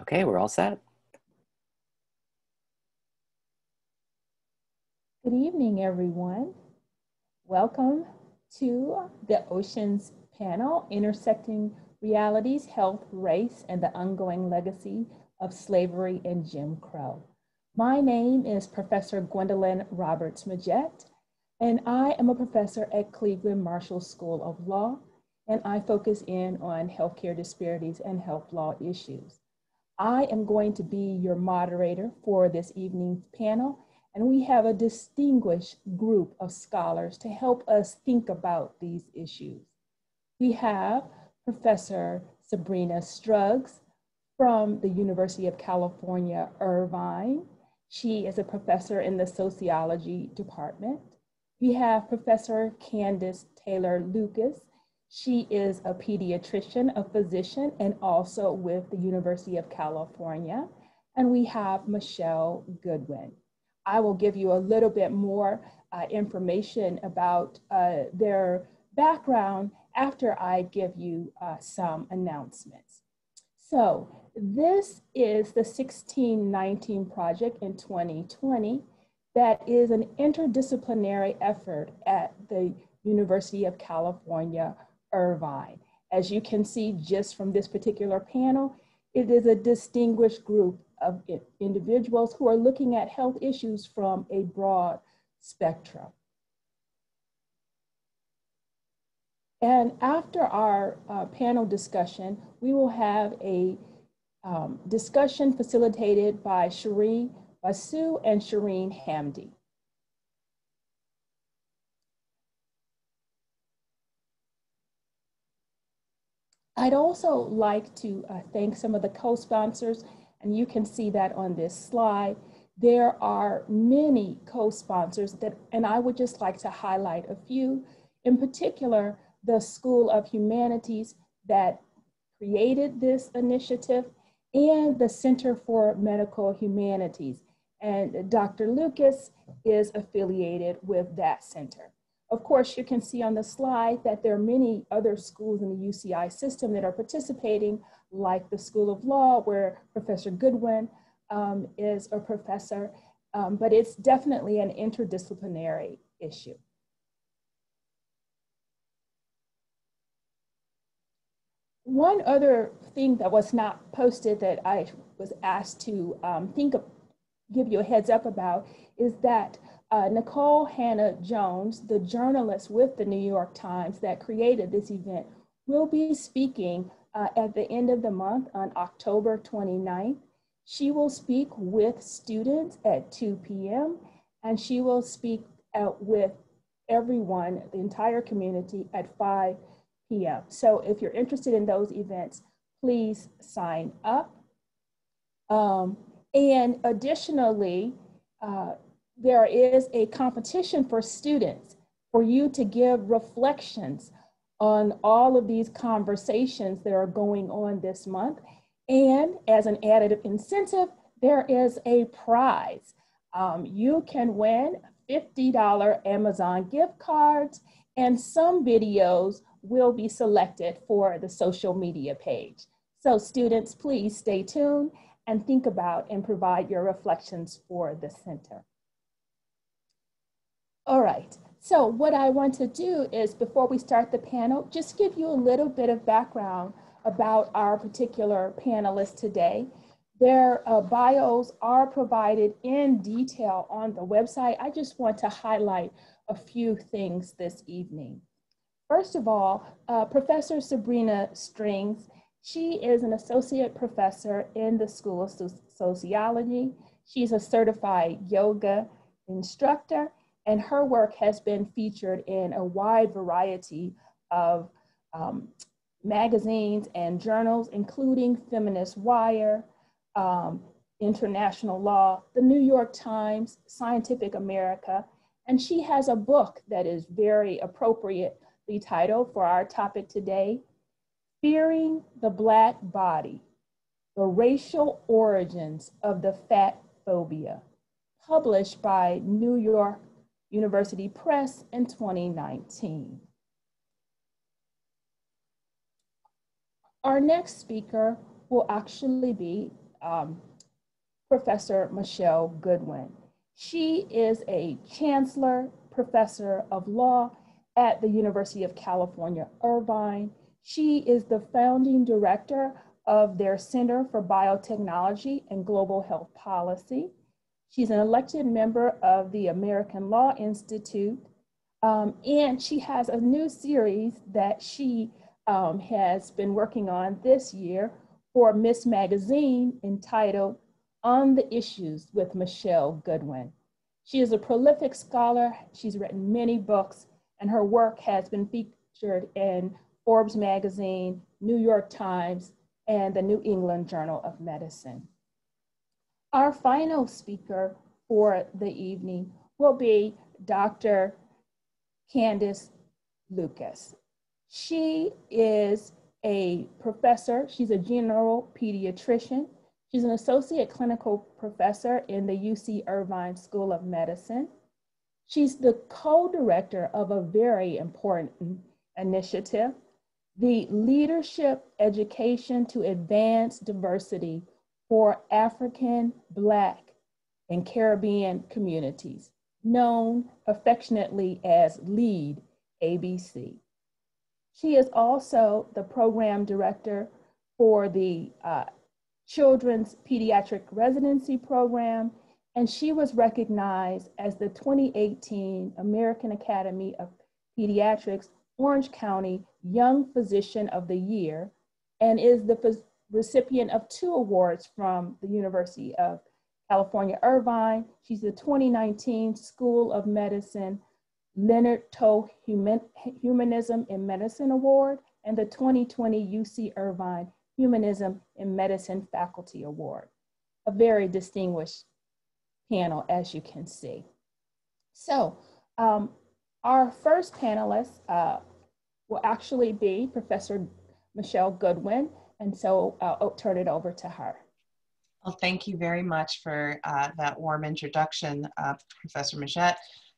Okay, we're all set. Good evening, everyone. Welcome to the Oceans panel, Intersecting Realities, Health, Race, and the Ongoing Legacy of Slavery and Jim Crow. My name is Professor Gwendolyn Roberts-Majette, and I am a professor at Cleveland Marshall School of Law, and I focus in on healthcare disparities and health law issues. I am going to be your moderator for this evening's panel, and we have a distinguished group of scholars to help us think about these issues. We have Professor Sabrina Struggs from the University of California, Irvine. She is a professor in the sociology department. We have Professor Candace Taylor Lucas. She is a pediatrician, a physician, and also with the University of California. And we have Michelle Goodwin. I will give you a little bit more information about their background after I give you some announcements. So this is the 1619 project in 2020 that is an interdisciplinary effort at the University of California, Irvine. As you can see just from this particular panel, it is a distinguished group of individuals who are looking at health issues from a broad spectrum. And after our panel discussion, we will have a discussion facilitated by Shireen Basu and Shireen Hamdi. I'd also like to thank some of the co-sponsors, and you can see that on this slide. There are many co-sponsors and I would just like to highlight a few, in particular, the School of Humanities that created this initiative and the Center for Medical Humanities. And Dr. Lucas is affiliated with that center. Of course, you can see on the slide that there are many other schools in the UCI system that are participating, like the School of Law, where Professor Goodwin is a professor, but it's definitely an interdisciplinary issue. One other thing that was not posted that I was asked to give you a heads up about is that Nicole Hannah-Jones, the journalist with the New York Times that created this event, will be speaking at the end of the month on October 29th. She will speak with students at 2 p.m. and she will speak with everyone, the entire community, at 5 p.m. So if you're interested in those events, please sign up. And additionally, there is a competition for students for you to give reflections on all of these conversations that are going on this month. And as an additive incentive, there is a prize. You can win $50 Amazon gift cards, and some videos will be selected for the social media page. So students, please stay tuned and think about and provide your reflections for the center. All right, so what I want to do is, before we start the panel, just give you a little bit of background about our particular panelists today. Their bios are provided in detail on the website. I just want to highlight a few things this evening. First of all, Professor Sabrina Strings, she is an associate professor in the School of Sociology. She's a certified yoga instructor, and her work has been featured in a wide variety of magazines and journals, including Feminist Wire, International Law, the New York Times, Scientific America, and she has a book that is very appropriately titled for our topic today, Fearing the Black Body, The Racial Origins of the Fat Phobia, published by New York University Press in 2019. Our next speaker will actually be Professor Michelle Goodwin. She is a Chancellor Professor of Law at the University of California, Irvine. She is the founding director of their Center for Biotechnology and Global Health Policy. She's an elected member of the American Law Institute, and she has a new series that she has been working on this year for Miss Magazine entitled On the Issues with Michelle Goodwin. She is a prolific scholar. She's written many books, and her work has been featured in Forbes magazine, New York Times, and the New England Journal of Medicine. Our final speaker for the evening will be Dr. Candace Lucas. She is a professor. She's a general pediatrician. She's an associate clinical professor in the UC Irvine School of Medicine. She's the co-director of a very important initiative, the Leadership Education to Advance Diversity for African, Black, and Caribbean Communities, known affectionately as LEAD ABC. She is also the program director for the Children's Pediatric Residency Program, and she was recognized as the 2018 American Academy of Pediatrics Orange County Young Physician of the Year, and is the recipient of 2 awards from the University of California, Irvine. She's the 2019 School of Medicine Leonard Toe Humanism in Medicine Award, and the 2020 UC Irvine Humanism in Medicine Faculty Award. A very distinguished panel, as you can see. So our first panelist will actually be Professor Michelle Goodwin, and so I'll turn it over to her. Well, thank you very much for that warm introduction, Professor Majette.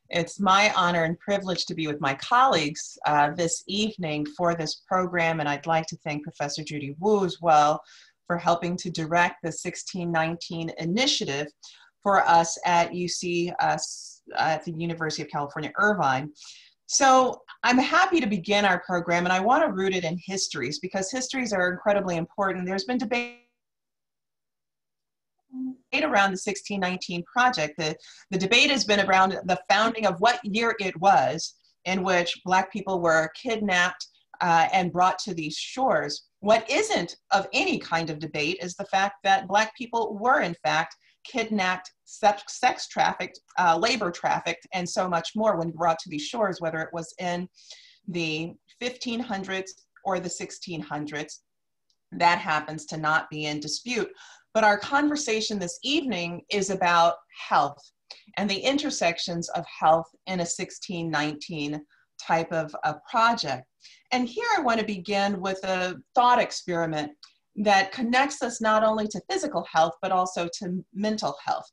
It's my honor and privilege to be with my colleagues this evening for this program, and I'd like to thank Professor Judy Wu as well for helping to direct the 1619 initiative for us at UC, at the University of California, Irvine. So I'm happy to begin our program, and I want to root it in histories because histories are incredibly important. There's been debate around the 1619 project. The debate has been around the founding of what year it was in which Black people were kidnapped and brought to these shores. What isn't of any kind of debate is the fact that Black people were in fact kidnapped, sex trafficked, labor trafficked, and so much more when brought to these shores, whether it was in the 1500s or the 1600s. That happens to not be in dispute. But our conversation this evening is about health and the intersections of health in a 1619 type of a project. And here I want to begin with a thought experiment that connects us not only to physical health, but also to mental health.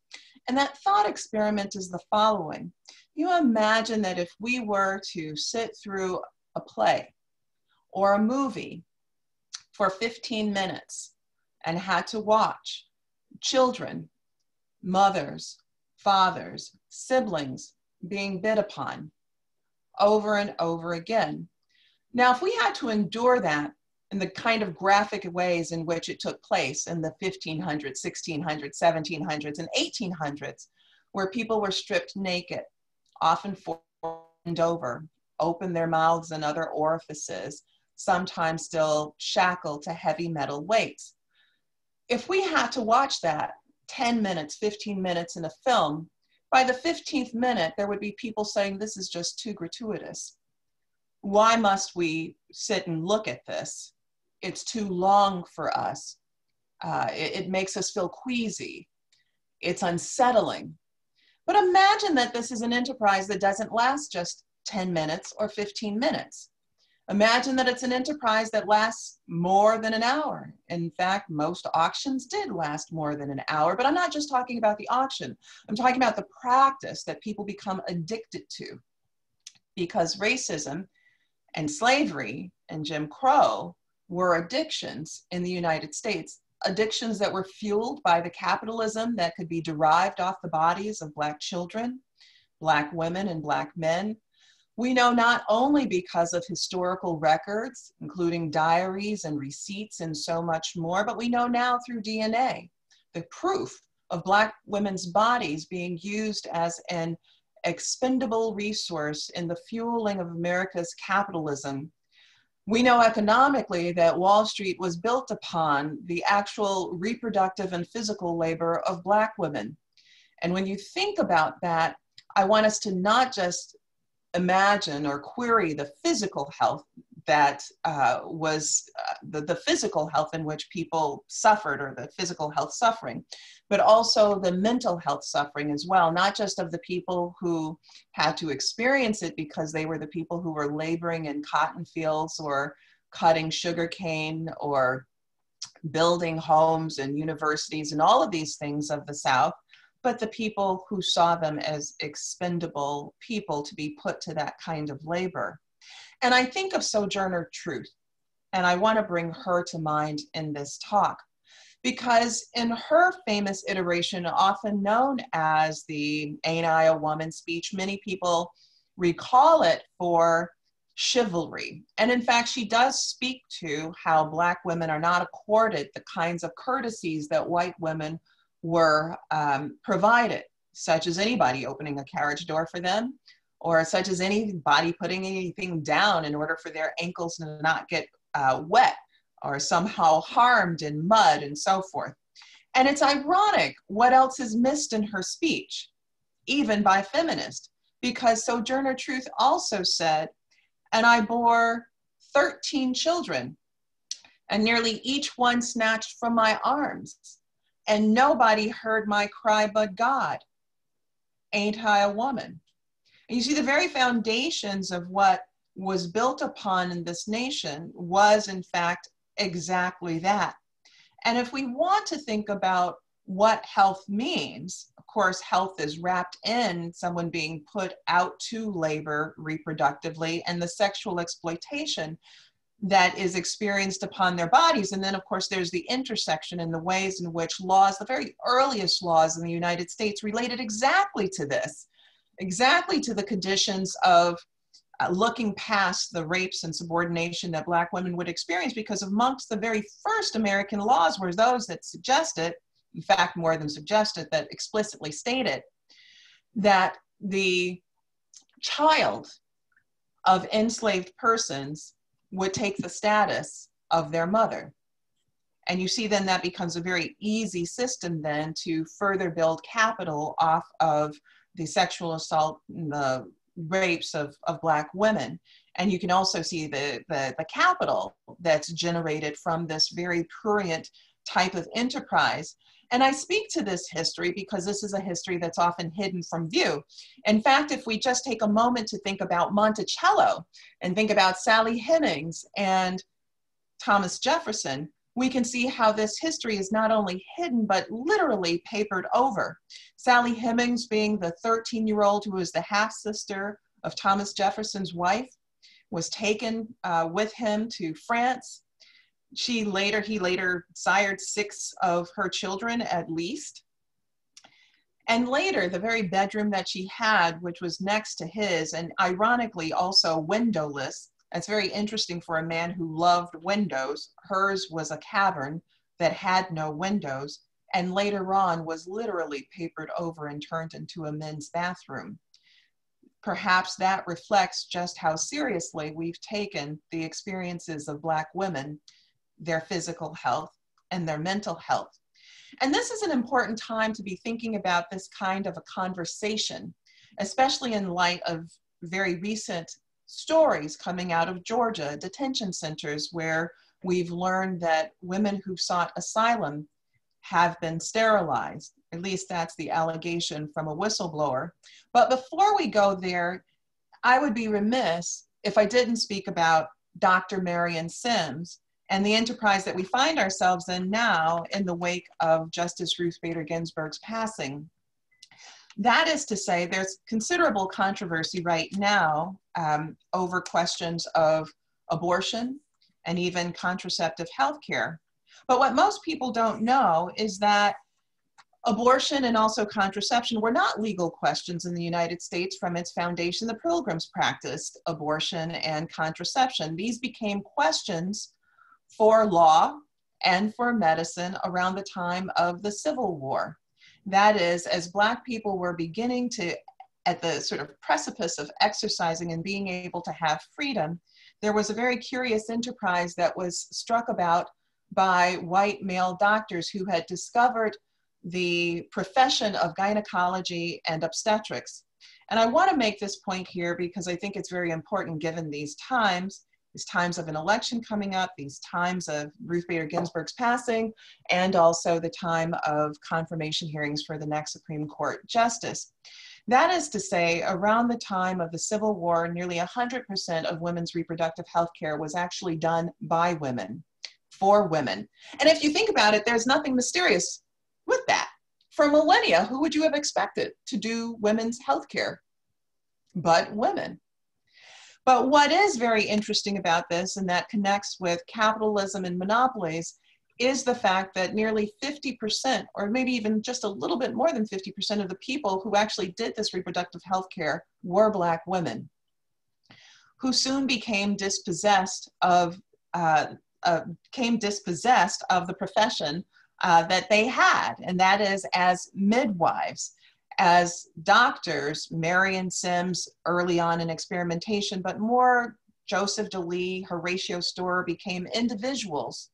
And that thought experiment is the following. You imagine that if we were to sit through a play or a movie for 15 minutes and had to watch children, mothers, fathers, siblings being bit upon over and over again. Now, if we had to endure that and the kind of graphic ways in which it took place in the 1500s, 1600s, 1700s, and 1800s, where people were stripped naked, often formed over, opened their mouths and other orifices, sometimes still shackled to heavy metal weights. If we had to watch that 10 minutes, 15 minutes in a film, by the 15th minute, there would be people saying, this is just too gratuitous. Why must we sit and look at this? It's too long for us. It makes us feel queasy. It's unsettling. But imagine that this is an enterprise that doesn't last just 10 minutes or 15 minutes. Imagine that it's an enterprise that lasts more than an hour. In fact, most auctions did last more than an hour, but I'm not just talking about the auction. I'm talking about the practice that people become addicted to, because racism and slavery and Jim Crow were addictions in the United States, addictions that were fueled by the capitalism that could be derived off the bodies of Black children, Black women, and Black men. We know not only because of historical records, including diaries and receipts and so much more, but we know now through DNA, the proof of Black women's bodies being used as an expendable resource in the fueling of America's capitalism. We know economically that Wall Street was built upon the actual reproductive and physical labor of Black women. And when you think about that, I want us to not just imagine or query the physical health that was the physical health in which people suffered, or the physical health suffering, but also the mental health suffering as well, not just of the people who had to experience it because they were the people who were laboring in cotton fields or cutting sugarcane or building homes and universities and all of these things of the South, but the people who saw them as expendable people to be put to that kind of labor. And I think of Sojourner Truth, and I want to bring her to mind in this talk, because in her famous iteration, often known as the "Ain't I a Woman" speech, many people recall it for chivalry. And in fact, she does speak to how Black women are not accorded the kinds of courtesies that white women were provided, such as anybody opening a carriage door for them, or such as anybody putting anything down in order for their ankles to not get wet or somehow harmed in mud and so forth. And it's ironic what else is missed in her speech, even by feminists, because Sojourner Truth also said, "And I bore 13 children, and nearly each one snatched from my arms. And nobody heard my cry but God. Ain't I a woman?" And you see, the very foundations of what was built upon in this nation was, in fact, exactly that. And if we want to think about what health means, of course, health is wrapped in someone being put out to labor reproductively and the sexual exploitation that is experienced upon their bodies. And then, of course, there's the intersection in the ways in which laws, the very earliest laws in the United States, related exactly to this, exactly to the conditions of looking past the rapes and subordination that Black women would experience, because amongst the very first American laws were those that suggested, in fact, more than suggested, that explicitly stated that the child of enslaved persons would take the status of their mother. And you see, then that becomes a very easy system then to further build capital off of the sexual assault and the rapes of Black women. And you can also see the capital that's generated from this very prurient type of enterprise. And I speak to this history because this is a history that's often hidden from view. In fact, if we just take a moment to think about Monticello and think about Sally Hemings and Thomas Jefferson, we can see how this history is not only hidden, but literally papered over. Sally Hemings, being the 13-year-old who was the half-sister of Thomas Jefferson's wife, was taken with him to France. He later sired 6 of her children at least. And later, the very bedroom that she had, which was next to his, and ironically also windowless, It's very interesting for a man who loved windows. Hers was a cavern that had no windows, and later on was literally papered over and turned into a men's bathroom. Perhaps that reflects just how seriously we've taken the experiences of Black women, their physical health, and their mental health. And this is an important time to be thinking about this kind of a conversation, especially in light of very recent stories coming out of Georgia, detention centers, where we've learned that women who sought asylum have been sterilized. At least that's the allegation from a whistleblower. But before we go there, I would be remiss if I didn't speak about Dr. Marion Sims and the enterprise that we find ourselves in now in the wake of Justice Ruth Bader Ginsburg's passing. That is to say, there's considerable controversy right now over questions of abortion and even contraceptive health care. But what most people don't know is that abortion and also contraception were not legal questions in the United States from its foundation. The Pilgrims practiced abortion and contraception. These became questions for law and for medicine around the time of the Civil War. That is, as Black people were beginning to, at the sort of precipice of exercising and being able to have freedom, there was a very curious enterprise that was struck about by white male doctors who had discovered the profession of gynecology and obstetrics. And I want to make this point here because I think it's very important given these times of an election coming up, these times of Ruth Bader Ginsburg's passing, and also the time of confirmation hearings for the next Supreme Court justice. That is to say, around the time of the Civil War, nearly 100% of women's reproductive health care was actually done by women, for women. And if you think about it, there's nothing mysterious with that. For millennia, who would you have expected to do women's health care but women? But what is very interesting about this, and that connects with capitalism and monopolies, is the fact that nearly 50%, or maybe even just a little bit more than 50% of the people who actually did this reproductive health care were Black women, who soon became dispossessed of the profession that they had, and that is as midwives. As doctors, Marion Sims early on in experimentation, but more Joseph DeLee, Horatio Storer became individuals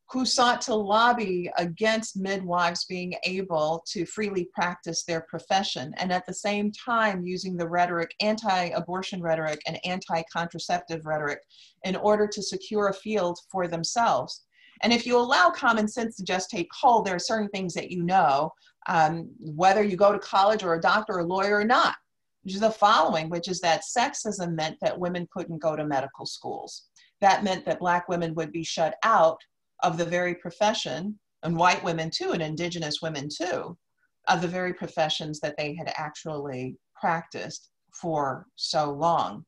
who sought to lobby against midwives being able to freely practice their profession, and at the same time using the rhetoric, anti-abortion rhetoric and anti-contraceptive rhetoric in order to secure a field for themselves. And if you allow common sense to just take hold, there are certain things that you know, whether you go to college or a doctor or a lawyer or not, which is the following, which is that sexism meant that women couldn't go to medical schools. That meant that Black women would be shut out of the very profession, and white women too, and indigenous women too, of the very professions that they had actually practiced for so long.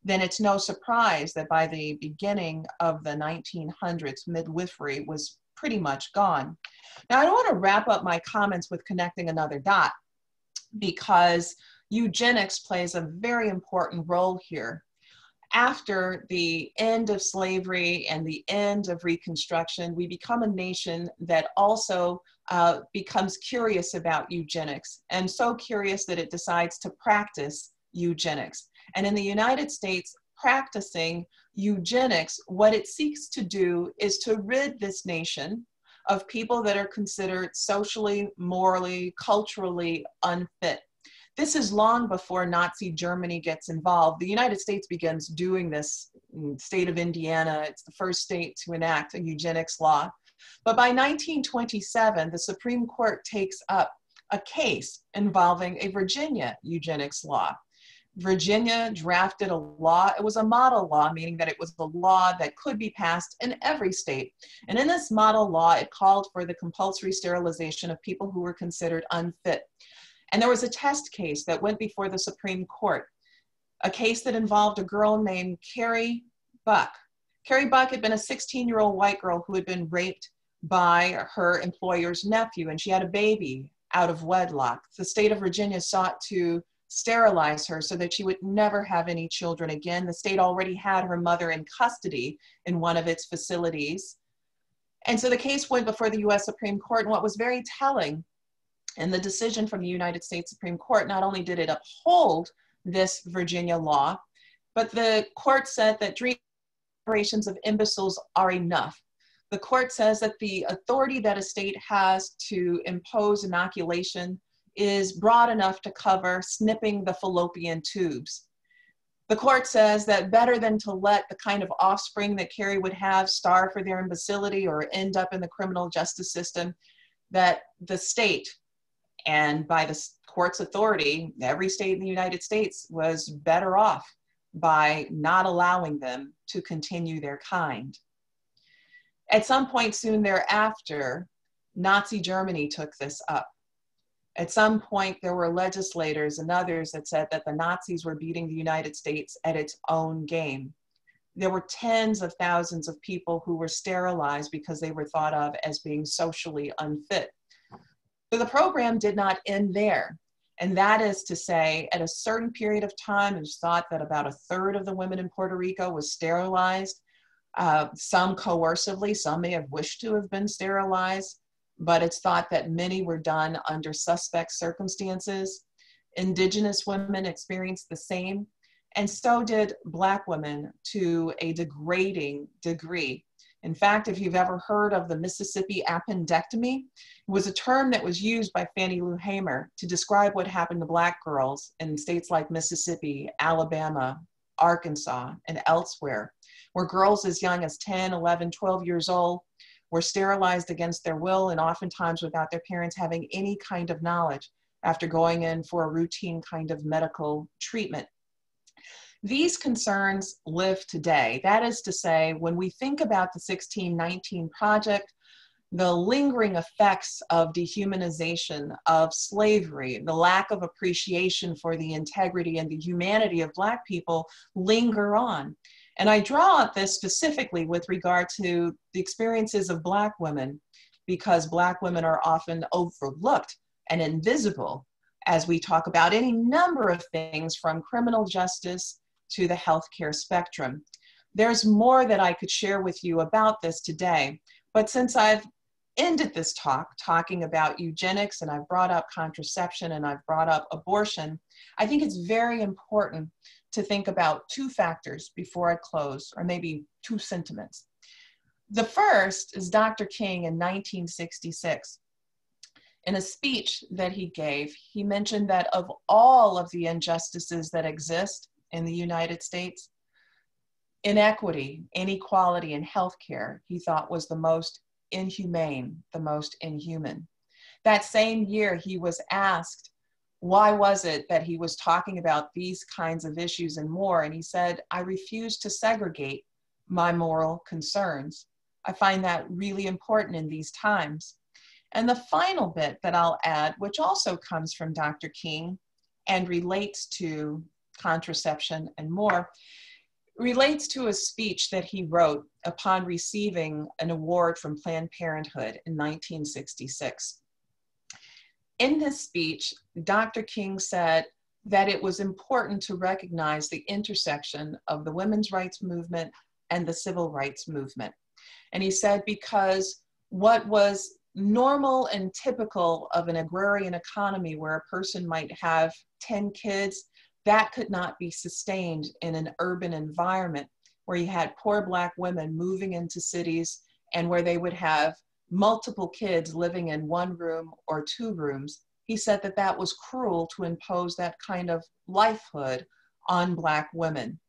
Then it's no surprise that by the beginning of the 1900s, midwifery was pretty much gone. Now, I don't want to wrap up my comments with connecting another dot, because eugenics plays a very important role here. After the end of slavery and the end of Reconstruction, we become a nation that also becomes curious about eugenics, and so curious that it decides to practice eugenics. And in the United States, practicing eugenics, what it seeks to do is to rid this nation of people that are considered socially, morally, culturally unfit. This is long before Nazi Germany gets involved. The United States begins doing this in the state of Indiana. It's the first state to enact a eugenics law. But by 1927, the Supreme Court takes up a case involving a Virginia eugenics law. Virginia drafted a law. It was a model law, meaning that it was the law that could be passed in every state. And in this model law, it called for the compulsory sterilization of people who were considered unfit. And there was a test case that went before the Supreme Court, a case that involved a girl named Carrie Buck. Carrie Buck had been a 16-year-old white girl who had been raped by her employer's nephew, and she had a baby out of wedlock. The state of Virginia sought to sterilize her so that she would never have any children again. The state already had her mother in custody in one of its facilities. And so the case went before the US Supreme Court, and what was very telling in the decision from the United States Supreme Court, not only did it uphold this Virginia law, but the court said that generations of imbeciles are enough. The court says that the authority that a state has to impose inoculation is broad enough to cover snipping the fallopian tubes. The court says that better than to let the kind of offspring that Carrie would have starve for their imbecility or end up in the criminal justice system, that the state, and by the court's authority, every state in the United States was better off by not allowing them to continue their kind. At some point soon thereafter, Nazi Germany took this up. At some point, there were legislators and others that said that the Nazis were beating the United States at its own game. There were tens of thousands of people who were sterilized because they were thought of as being socially unfit. So the program did not end there. And that is to say, at a certain period of time, it was thought that about a third of the women in Puerto Rico was sterilized. Some coercively, some may have wished to have been sterilized, but it's thought that many were done under suspect circumstances. Indigenous women experienced the same, and so did Black women to a degrading degree. In fact, if you've ever heard of the Mississippi appendectomy, it was a term that was used by Fannie Lou Hamer to describe what happened to Black girls in states like Mississippi, Alabama, Arkansas, and elsewhere, where girls as young as 10, 11, 12 years old were sterilized against their will and oftentimes without their parents having any kind of knowledge after going in for a routine kind of medical treatment. These concerns live today. That is to say, when we think about the 1619 Project, the lingering effects of dehumanization, of slavery, the lack of appreciation for the integrity and the humanity of Black people linger on. And I draw out this specifically with regard to the experiences of Black women, because Black women are often overlooked and invisible as we talk about any number of things from criminal justice to the healthcare spectrum. There's more that I could share with you about this today, but since I've ended this talk talking about eugenics and I've brought up contraception and I've brought up abortion, I think it's very important to think about two factors before I close, or maybe two sentiments. The first is Dr. King in 1966. In a speech that he gave, he mentioned that of all of the injustices that exist in the United States, inequity, inequality in healthcare, he thought was the most inhumane, the most inhuman. That same year, he was asked, why was it that he was talking about these kinds of issues and more? And he said, I refuse to segregate my moral concerns. I find that really important in these times. And the final bit that I'll add, which also comes from Dr. King and relates to contraception and more, relates to a speech that he wrote upon receiving an award from Planned Parenthood in 1966. In this speech, Dr. King said that it was important to recognize the intersection of the women's rights movement and the civil rights movement. And he said, because what was normal and typical of an agrarian economy where a person might have 10 kids, that could not be sustained in an urban environment where you had poor Black women moving into cities and where they would have multiple kids living in one room or two rooms. He said that that was cruel to impose that kind of lifehood on Black women.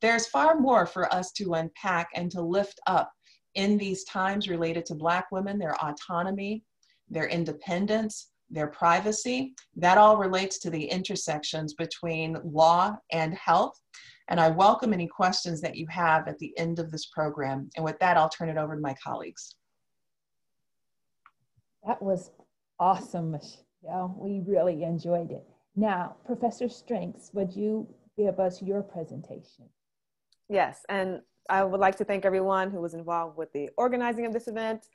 There's far more for us to unpack and to lift up in these times related to Black women, their autonomy, their independence, their privacy. That all relates to the intersections between law and health. And I welcome any questions that you have at the end of this program. And with that, I'll turn it over to my colleagues. That was awesome, Michelle. We really enjoyed it. Now, Professor Strings, would you give us your presentation? Yes, and I would like to thank everyone who was involved with the organizing of this event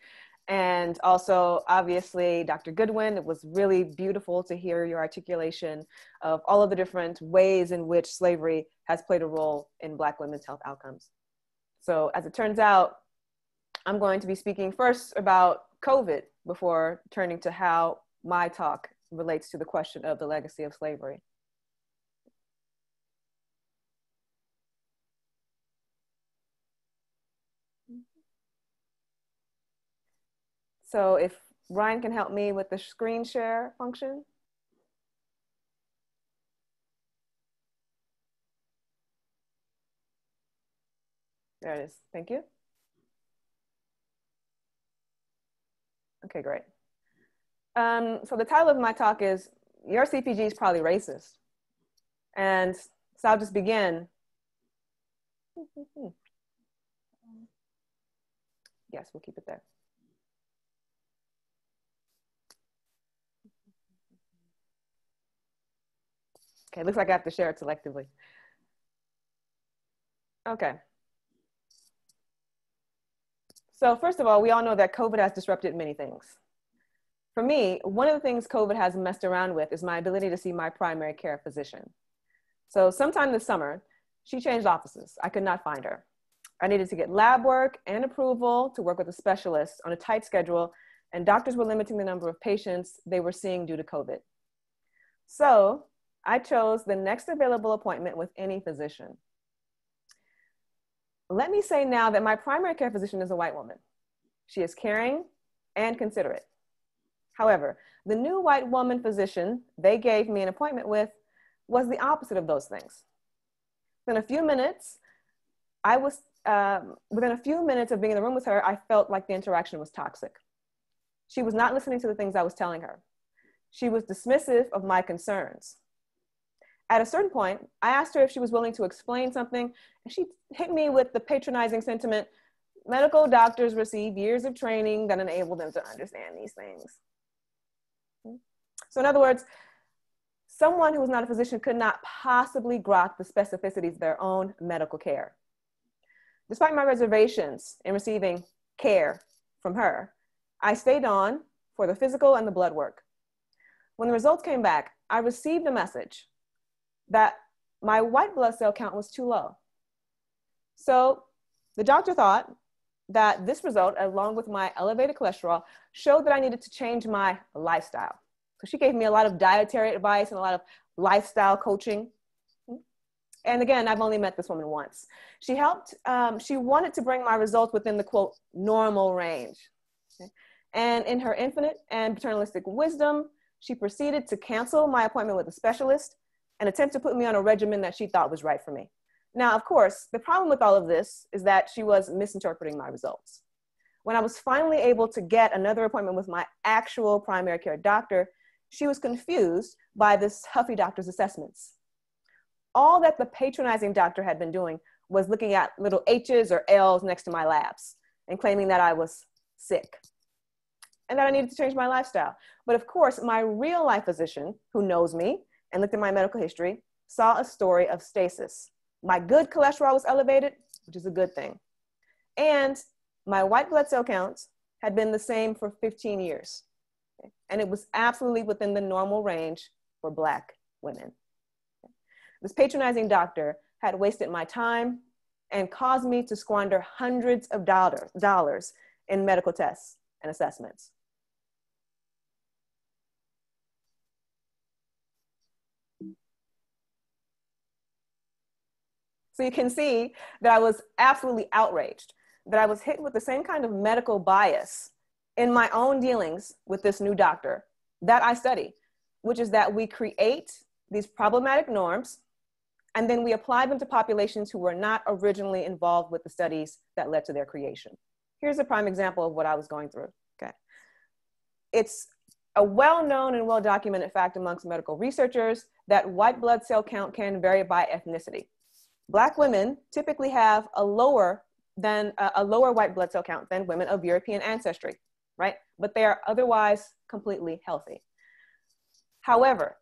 And also, obviously, Dr. Goodwin, it was really beautiful to hear your articulation of all of the different ways in which slavery has played a role in Black women's health outcomes. So as it turns out, I'm going to be speaking first about COVID before turning to how my talk relates to the question of the legacy of slavery. So if Ryan can help me with the screen share function. There it is. Thank you. Okay, great. So the title of my talk is, Your CPG is Probably Racist. And so I'll just begin. Yes, we'll keep it there. Okay, looks like I have to share it selectively. Okay. So first of all, we all know that COVID has disrupted many things. For me, one of the things COVID has messed around with is my ability to see my primary care physician. So sometime this summer, she changed offices. I could not find her. I needed to get lab work and approval to work with a specialist on a tight schedule, and doctors were limiting the number of patients they were seeing due to COVID. So I chose the next available appointment with any physician. Let me say now that my primary care physician is a white woman. She is caring and considerate. However, the new white woman physician they gave me an appointment with was the opposite of those things. Within a few minutes of being in the room with her, I felt like the interaction was toxic. She was not listening to the things I was telling her. She was dismissive of my concerns. At a certain point, I asked her if she was willing to explain something, and she hit me with the patronizing sentiment, medical doctors receive years of training that enable them to understand these things. So in other words, someone who was not a physician could not possibly grok the specificities of their own medical care. Despite my reservations in receiving care from her, I stayed on for the physical and the blood work. When the results came back, I received a message that my white blood cell count was too low. So the doctor thought that this result, along with my elevated cholesterol, showed that I needed to change my lifestyle. So she gave me a lot of dietary advice and a lot of lifestyle coaching. And again, I've only met this woman once. She wanted to bring my results within the quote, normal range. Okay? And in her infinite and paternalistic wisdom, she proceeded to cancel my appointment with a specialist and attempt to put me on a regimen that she thought was right for me. Now, of course, the problem with all of this is that she was misinterpreting my results. When I was finally able to get another appointment with my actual primary care doctor, she was confused by this huffy doctor's assessments. All that the patronizing doctor had been doing was looking at little H's or L's next to my labs and claiming that I was sick and that I needed to change my lifestyle. But of course, my real life physician, who knows me and looked at my medical history, saw a story of stasis. My good cholesterol was elevated, which is a good thing. And my white blood cell counts had been the same for 15 years. Okay? And it was absolutely within the normal range for Black women. Okay? This patronizing doctor had wasted my time and caused me to squander hundreds of dollars in medical tests and assessments. So you can see that I was absolutely outraged, that I was hit with the same kind of medical bias in my own dealings with this new doctor that I study, which is that we create these problematic norms and then we apply them to populations who were not originally involved with the studies that led to their creation. Here's a prime example of what I was going through, okay? It's a well-known and well-documented fact amongst medical researchers that white blood cell count can vary by ethnicity. Black women typically have a lower white blood cell count than women of European ancestry, right? But they are otherwise completely healthy. However,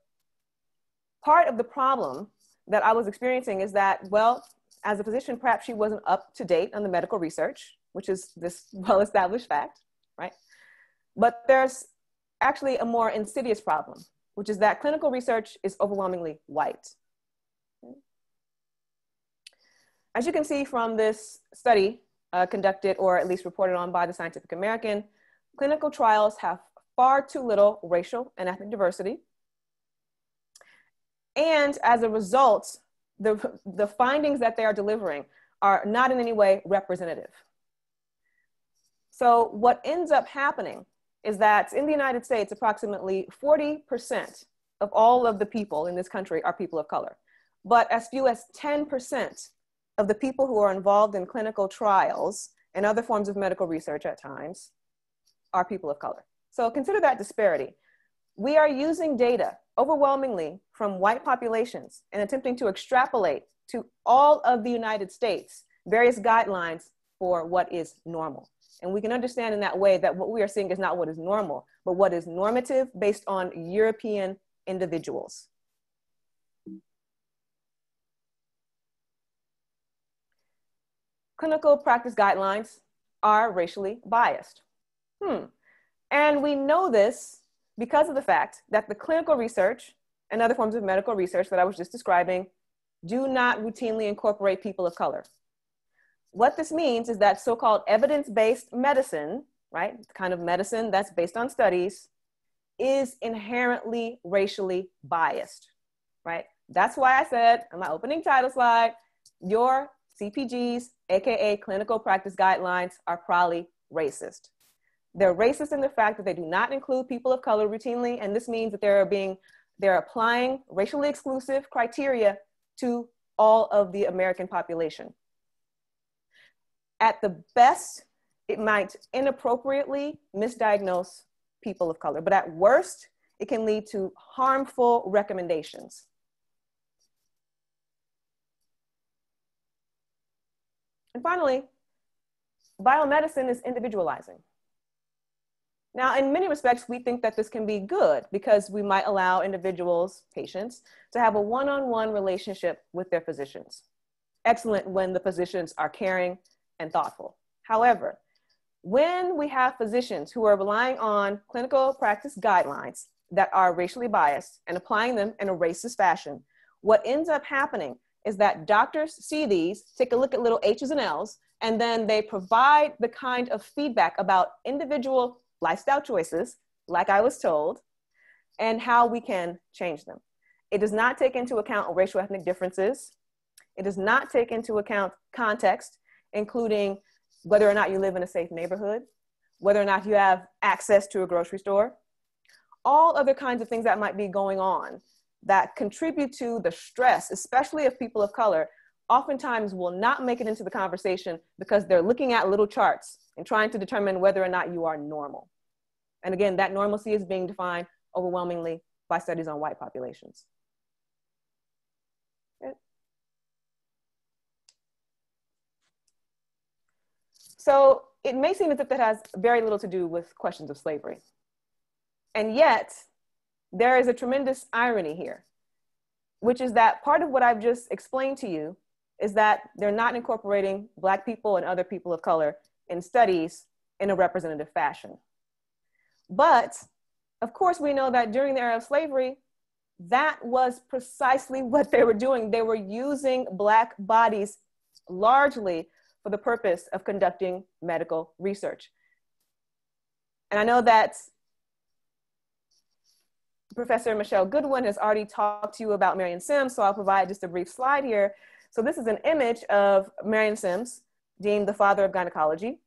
part of the problem that I was experiencing is that, well, as a physician, perhaps she wasn't up to date on the medical research, which is this well-established fact, right? But there's actually a more insidious problem, which is that clinical research is overwhelmingly white. As you can see from this study conducted or at least reported on by the Scientific American, clinical trials have far too little racial and ethnic diversity. And as a result, the findings that they are delivering are not in any way representative. So what ends up happening is that in the United States, approximately 40% of all of the people in this country are people of color, but as few as 10% of the people who are involved in clinical trials and other forms of medical research at times are people of color. So consider that disparity. We are using data overwhelmingly from white populations and attempting to extrapolate to all of the United States various guidelines for what is normal. And we can understand in that way that what we are seeing is not what is normal, but what is normative based on European individuals. Clinical practice guidelines are racially biased. And we know this because of the fact that the clinical research and other forms of medical research that I was just describing do not routinely incorporate people of color. What this means is that so-called evidence-based medicine, right, the kind of medicine that's based on studies, is inherently racially biased, right? That's why I said in my opening title slide, your CPGs, AKA clinical practice guidelines, are probably racist. They're racist in the fact that they do not include people of color routinely, and this means that they're applying racially exclusive criteria to all of the American population. At the best, it might inappropriately misdiagnose people of color, but at worst, it can lead to harmful recommendations. And finally, biomedicine is individualizing. Now, in many respects, we think that this can be good because we might allow individuals, patients, to have a one-on-one relationship with their physicians. Excellent when the physicians are caring and thoughtful. However, when we have physicians who are relying on clinical practice guidelines that are racially biased and applying them in a racist fashion, what ends up happening is that doctors see these, take a look at little H's and L's, and then they provide the kind of feedback about individual lifestyle choices, like I was told, and how we can change them. It does not take into account racial ethnic differences. It does not take into account context, including whether or not you live in a safe neighborhood, whether or not you have access to a grocery store, all other kinds of things that might be going on that contribute to the stress, especially of people of color, oftentimes will not make it into the conversation because they're looking at little charts and trying to determine whether or not you are normal. And again, that normalcy is being defined overwhelmingly by studies on white populations. Okay. So it may seem as if that has very little to do with questions of slavery. And yet, there is a tremendous irony here, which is that part of what I've just explained to you is that they're not incorporating Black people and other people of color in studies in a representative fashion. But of course, we know that during the era of slavery, that was precisely what they were doing. They were using Black bodies largely for the purpose of conducting medical research. And I know that Professor Michelle Goodwin has already talked to you about Marion Sims, so I'll provide just a brief slide here. So this is an image of Marion Sims, deemed the father of gynecology.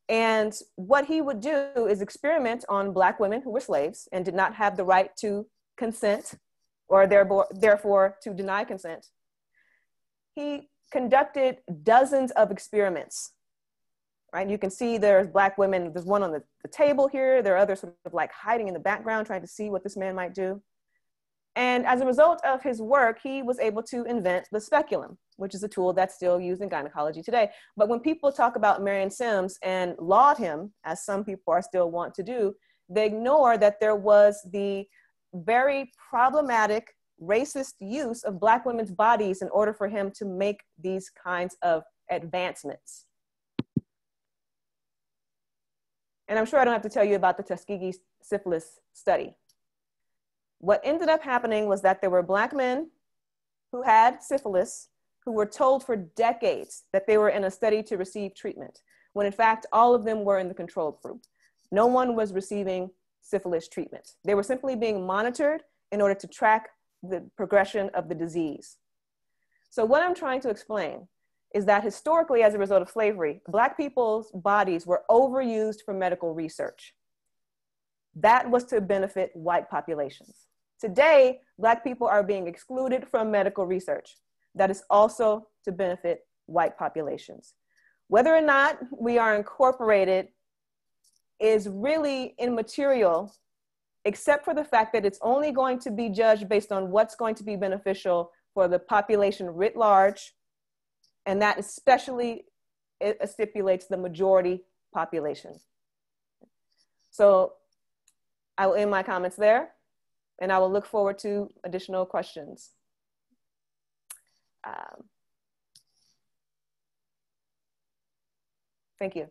And what he would do is experiment on Black women who were slaves and did not have the right to consent, or therefore to deny consent. He conducted dozens of experiments, right? You can see there's Black women, there's one on the table here. There are others sort of like hiding in the background, trying to see what this man might do. And as a result of his work, he was able to invent the speculum, which is a tool that's still used in gynecology today. But when people talk about Marion Sims and laud him, as some people are still want to do, they ignore that there was the very problematic racist use of Black women's bodies in order for him to make these kinds of advancements. And I'm sure I don't have to tell you about the Tuskegee syphilis study. What ended up happening was that there were Black men who had syphilis who were told for decades that they were in a study to receive treatment, when in fact, all of them were in the control group. No one was receiving syphilis treatment. They were simply being monitored in order to track the progression of the disease. So what I'm trying to explain is that historically, as a result of slavery, Black people's bodies were overused for medical research. That was to benefit white populations. Today, Black people are being excluded from medical research. That is also to benefit white populations. Whether or not we are incorporated is really immaterial, except for the fact that it's only going to be judged based on what's going to be beneficial for the population writ large, and that especially it stipulates the majority population. So I will end my comments there, and I will look forward to additional questions. Thank you.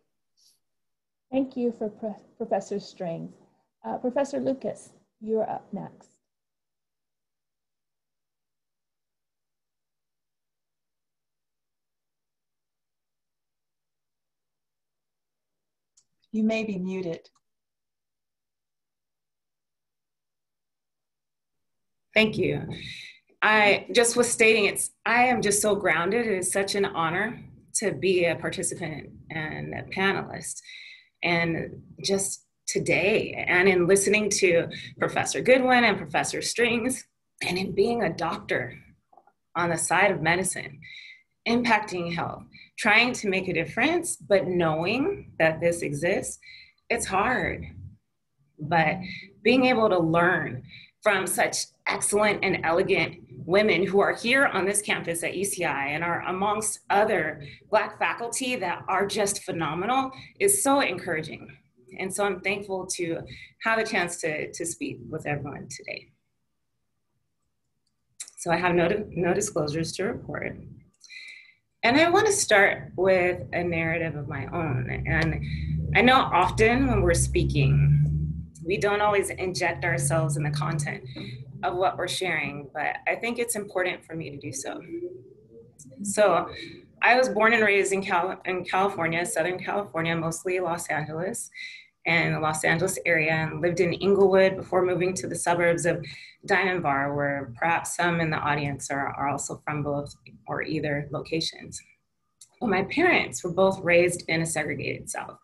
Thank you for Professor Strings. Professor Lucas, you're up next. You may be muted. Thank you. I just was stating I am just so grounded. It is such an honor to be a participant and a panelist. And just today, and in listening to Professor Goodwin and Professor Strings, and in being a doctor on the side of medicine, impacting health, trying to make a difference, but knowing that this exists, it's hard. But being able to learn from such excellent and elegant women who are here on this campus at UCI and are amongst other Black faculty that are just phenomenal is so encouraging. And so I'm thankful to have a chance to speak with everyone today. So I have no disclosures to report. And I want to start with a narrative of my own. And I know often when we're speaking, we don't always inject ourselves in the content of what we're sharing, but I think it's important for me to do so. So I was born and raised in California, Southern California, mostly Los Angeles and the Los Angeles area, and lived in Inglewood before moving to the suburbs of Diamond Bar, where perhaps some in the audience are also from both or either locations. Well, my parents were both raised in a segregated South,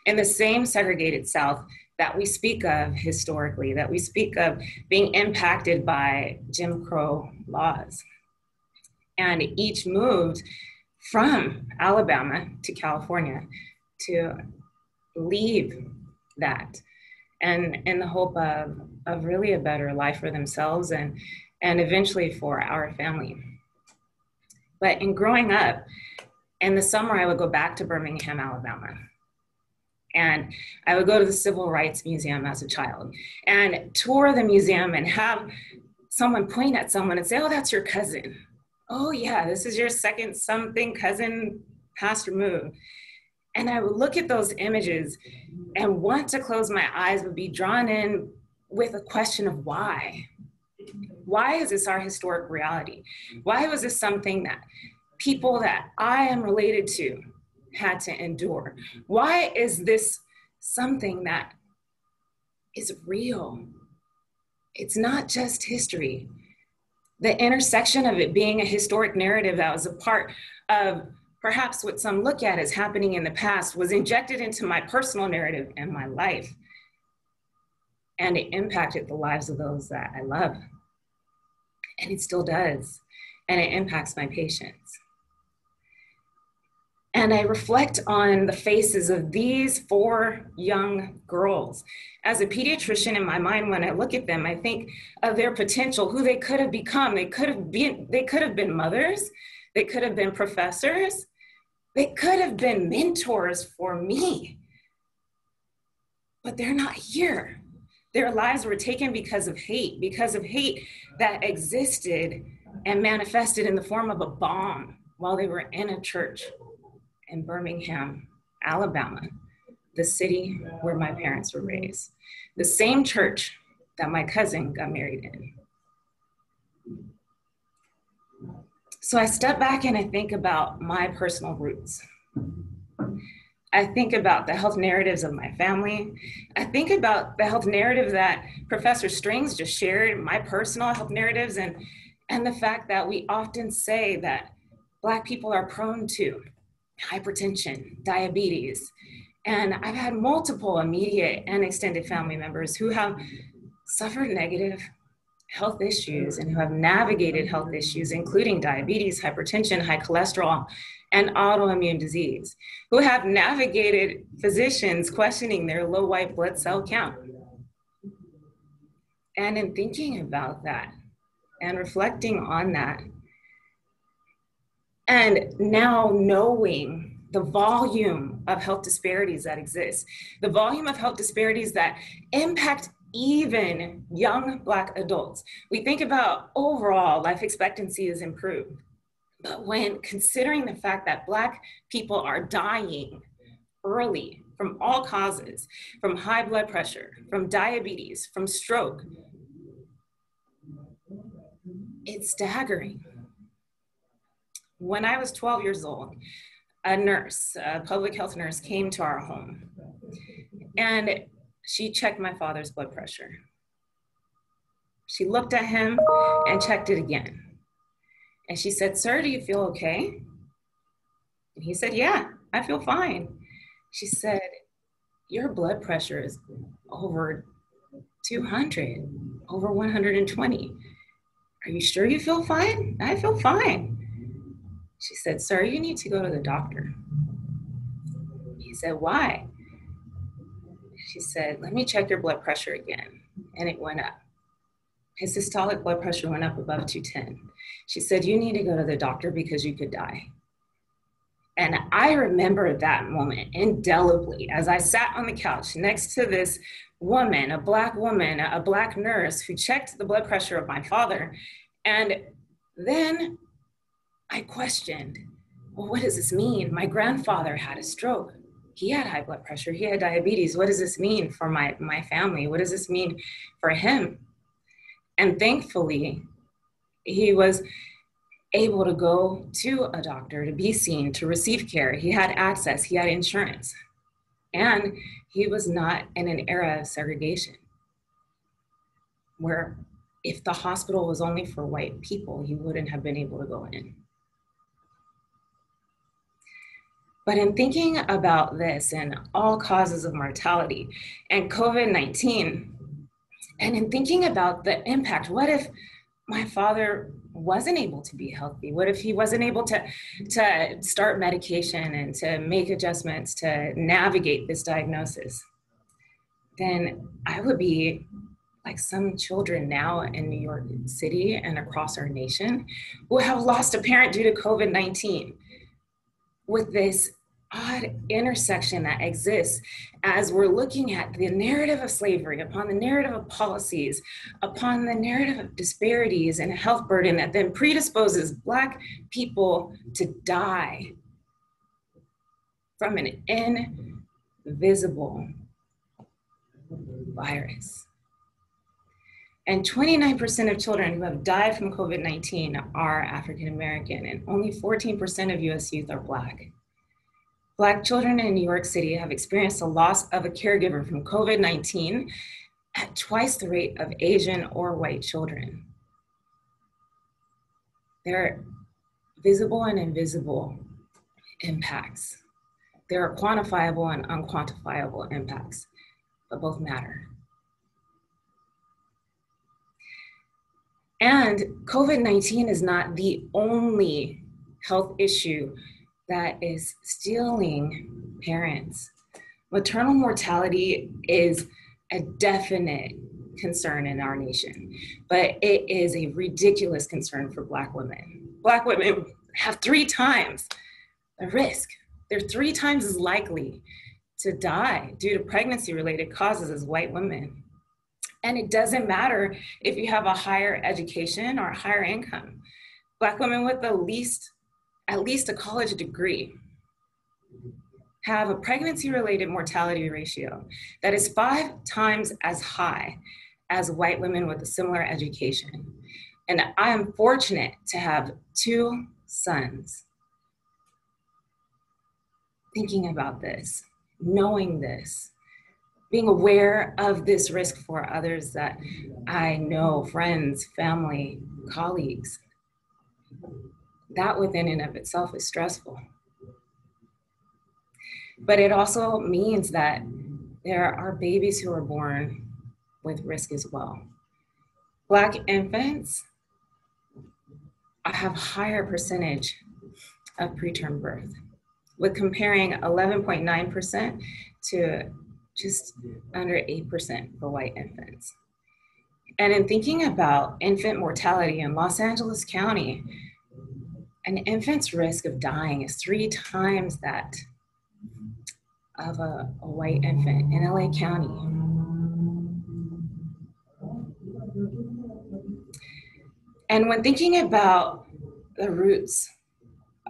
in the same segregated South that we speak of historically, that we speak of being impacted by Jim Crow laws. And each moved from Alabama to California to leave that, and in the hope of really a better life for themselves and eventually for our family. But in growing up, in the summer, I would go back to Birmingham, Alabama. And I would go to the Civil Rights Museum as a child and tour the museum and have someone point at someone and say, oh, that's your cousin. Oh yeah, this is your second something cousin passed removed. And I would look at those images and want to close my eyes, but be drawn in with a question of why? Why is this our historic reality? Why was this something that people that I am related to had to endure? Why is this something that is real? It's not just history. The intersection of it being a historic narrative that was a part of perhaps what some look at as happening in the past was injected into my personal narrative and my life. And it impacted the lives of those that I love. And it still does. And it impacts my patients. And I reflect on the faces of these 4 young girls. As a pediatrician, in my mind, when I look at them, I think of their potential, who they could have become. They could have been mothers. They could have been professors. They could have been mentors for me. But they're not here. Their lives were taken because of hate that existed and manifested in the form of a bomb while they were in a church in Birmingham, Alabama, the city where my parents were raised, the same church that my cousin got married in. So I step back and I think about my personal roots. I think about the health narratives of my family. I think about the health narrative that Professor Strings just shared, my personal health narratives, and the fact that we often say that Black people are prone to hypertension, diabetes. And I've had multiple immediate and extended family members who have suffered negative health issues and who have navigated health issues, including diabetes, hypertension, high cholesterol, and autoimmune disease, who have navigated physicians questioning their low white blood cell count. And in thinking about that and reflecting on that, and now knowing the volume of health disparities that exist, the volume of health disparities that impact even young Black adults. We think about overall life expectancy is improved, but when considering the fact that Black people are dying early from all causes, from high blood pressure, from diabetes, from stroke, it's staggering. When I was 12 years old, a nurse, a public health nurse, came to our home, and she checked my father's blood pressure. She looked at him and checked it again. And she said, "Sir, do you feel okay?" And he said, "Yeah, I feel fine." She said, "Your blood pressure is over 200, over 120. Are you sure you feel fine?" "I feel fine." She said, "Sir, you need to go to the doctor." He said, "Why?" She said, "Let me check your blood pressure again." And it went up. His systolic blood pressure went up above 210. She said, "You need to go to the doctor because you could die." And I remember that moment indelibly as I sat on the couch next to this woman, a Black woman, a Black nurse who checked the blood pressure of my father. And then I questioned, well, what does this mean? My grandfather had a stroke. He had high blood pressure. He had diabetes. What does this mean for my family? What does this mean for him? And thankfully, he was able to go to a doctor, to be seen, to receive care. He had access, he had insurance. And he was not in an era of segregation, where if the hospital was only for white people, he wouldn't have been able to go in. But in thinking about this and all causes of mortality and COVID-19, and in thinking about the impact, what if my father wasn't able to be healthy? What if he wasn't able to start medication and to make adjustments to navigate this diagnosis? Then I would be like some children now in New York City and across our nation who have lost a parent due to COVID-19, with this odd intersection that exists as we're looking at the narrative of slavery, upon the narrative of policies, upon the narrative of disparities and a health burden that then predisposes Black people to die from an invisible virus. And 29% of children who have died from COVID-19 are African American, and only 14% of US youth are Black. Black children in New York City have experienced a loss of a caregiver from COVID-19 at twice the rate of Asian or white children. There are visible and invisible impacts. There are quantifiable and unquantifiable impacts, but both matter. And COVID-19 is not the only health issue that is stealing parents. Maternal mortality is a definite concern in our nation, but it is a ridiculous concern for Black women. Black women have 3 times the risk. They're 3 times as likely to die due to pregnancy-related causes as white women. And it doesn't matter if you have a higher education or a higher income. Black women with at least a college degree have a pregnancy-related mortality ratio that is 5 times as high as white women with a similar education. And I am fortunate to have 2 sons. Thinking about this, knowing this, being aware of this risk for others that I know, friends, family, colleagues, that within and of itself is stressful. But it also means that there are babies who are born with risk as well. Black infants have higher percentage of preterm birth, with comparing 11.9% to just under 8% for white infants. And in thinking about infant mortality in Los Angeles County, an infant's risk of dying is 3 times that of a white infant in LA County. And when thinking about the roots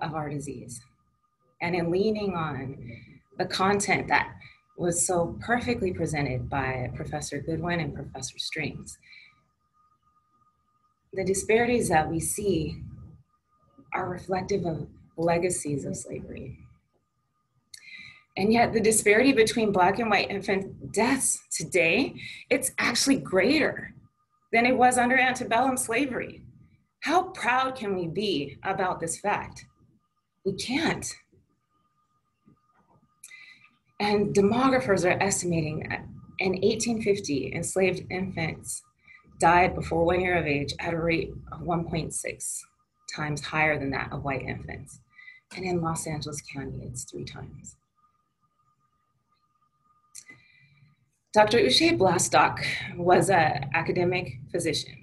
of our disease, and in leaning on the content that was so perfectly presented by Professor Goodwin and Professor Strings, the disparities that we see are reflective of legacies of slavery. And yet the disparity between Black and white infant deaths today, it's actually greater than it was under antebellum slavery. How proud can we be about this fact? We can't. And demographers are estimating that in 1850, enslaved infants died before 1 year of age at a rate of 1.6 times higher than that of white infants. And in Los Angeles County, it's 3 times. Dr. Uche Blastock was an academic physician.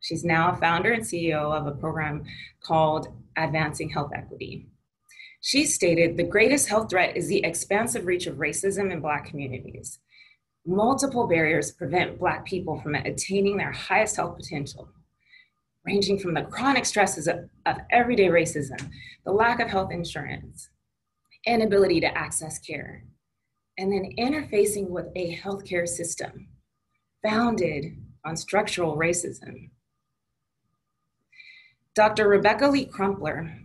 She's now a founder and CEO of a program called Advancing Health Equity. She stated, the greatest health threat is the expansive reach of racism in Black communities. Multiple barriers prevent Black people from attaining their highest health potential, ranging from the chronic stresses of everyday racism, the lack of health insurance, inability to access care, and then interfacing with a healthcare system founded on structural racism. Dr. Rebecca Lee Crumpler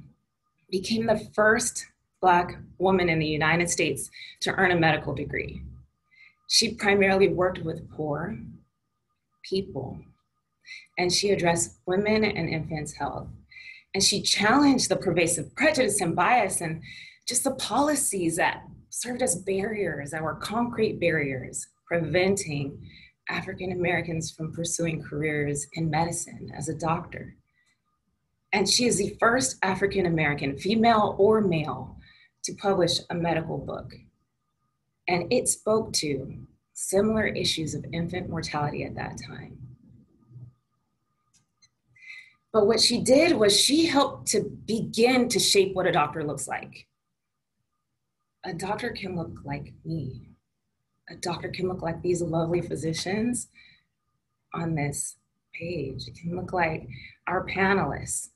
became the first Black woman in the United States to earn a medical degree. She primarily worked with poor people, and she addressed women and infants' health. And she challenged the pervasive prejudice and bias and just the policies that served as barriers, that were concrete barriers, preventing African Americans from pursuing careers in medicine as a doctor. And she is the first African American, female or male, to publish a medical book. And it spoke to similar issues of infant mortality at that time. But what she did was she helped to begin to shape what a doctor looks like. A doctor can look like me. A doctor can look like these lovely physicians on this page. It can look like our panelists.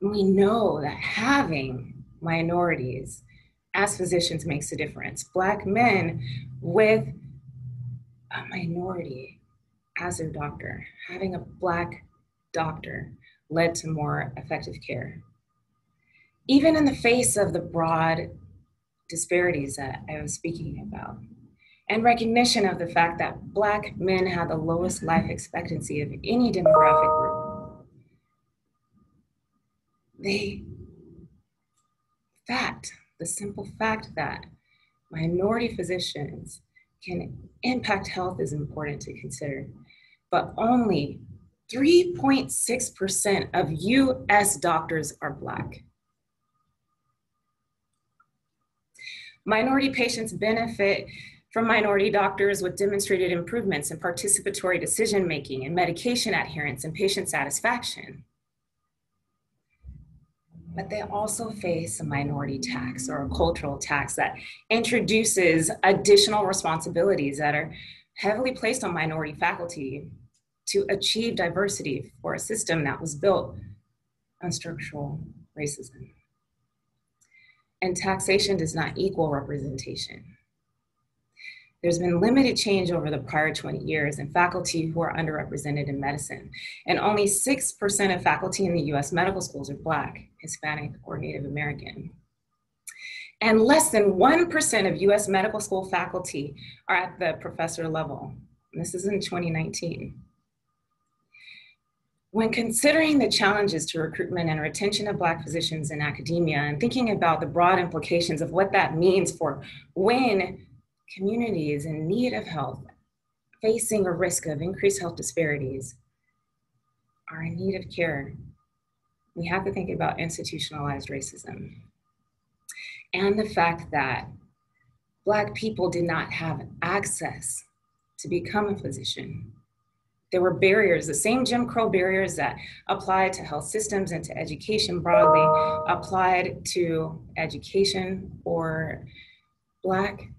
We know that having minorities as physicians makes a difference. Black men with a minority as their doctor, having a Black doctor led to more effective care. Even in the face of the broad disparities that I was speaking about, and recognition of the fact that Black men had the lowest life expectancy of any demographic group, the simple fact that minority physicians can impact health is important to consider, but only 3.6% of US doctors are Black. Minority patients benefit from minority doctors with demonstrated improvements in participatory decision-making and medication adherence and patient satisfaction. But they also face a minority tax or a cultural tax that introduces additional responsibilities that are heavily placed on minority faculty to achieve diversity for a system that was built on structural racism. and taxation does not equal representation. There's been limited change over the prior 20 years in faculty who are underrepresented in medicine, and only 6% of faculty in the US medical schools are Black, Hispanic, or Native American. And less than 1% of US medical school faculty are at the professor level. And this is in 2019. When considering the challenges to recruitment and retention of Black physicians in academia and thinking about the broad implications of what that means for when communities in need of health, facing a risk of increased health disparities, are in need of care, we have to think about institutionalized racism and the fact that Black people did not have access to become a physician. There were barriers, the same Jim Crow barriers that applied to health systems and to education broadly, applied to education for Black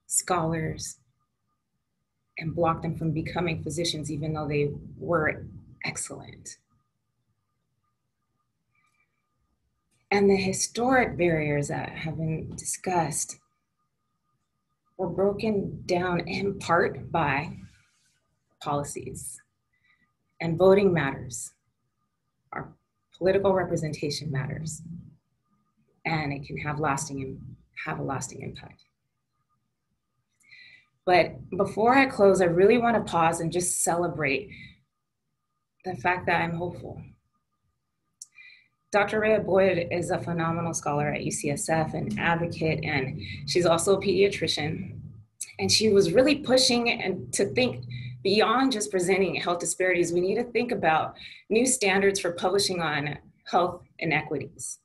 scholars and blocked them from becoming physicians, even though they were excellent. And the historic barriers that have been discussed were broken down in part by policies. And voting matters. Our political representation matters. And it can have a lasting impact. But before I close, I really want to pause and just celebrate the fact that I'm hopeful. Dr. Rhea Boyd is a phenomenal scholar at UCSF, an advocate, and she's also a pediatrician. And she was really pushing and to think beyond just presenting health disparities. We need to think about new standards for publishing on health inequities.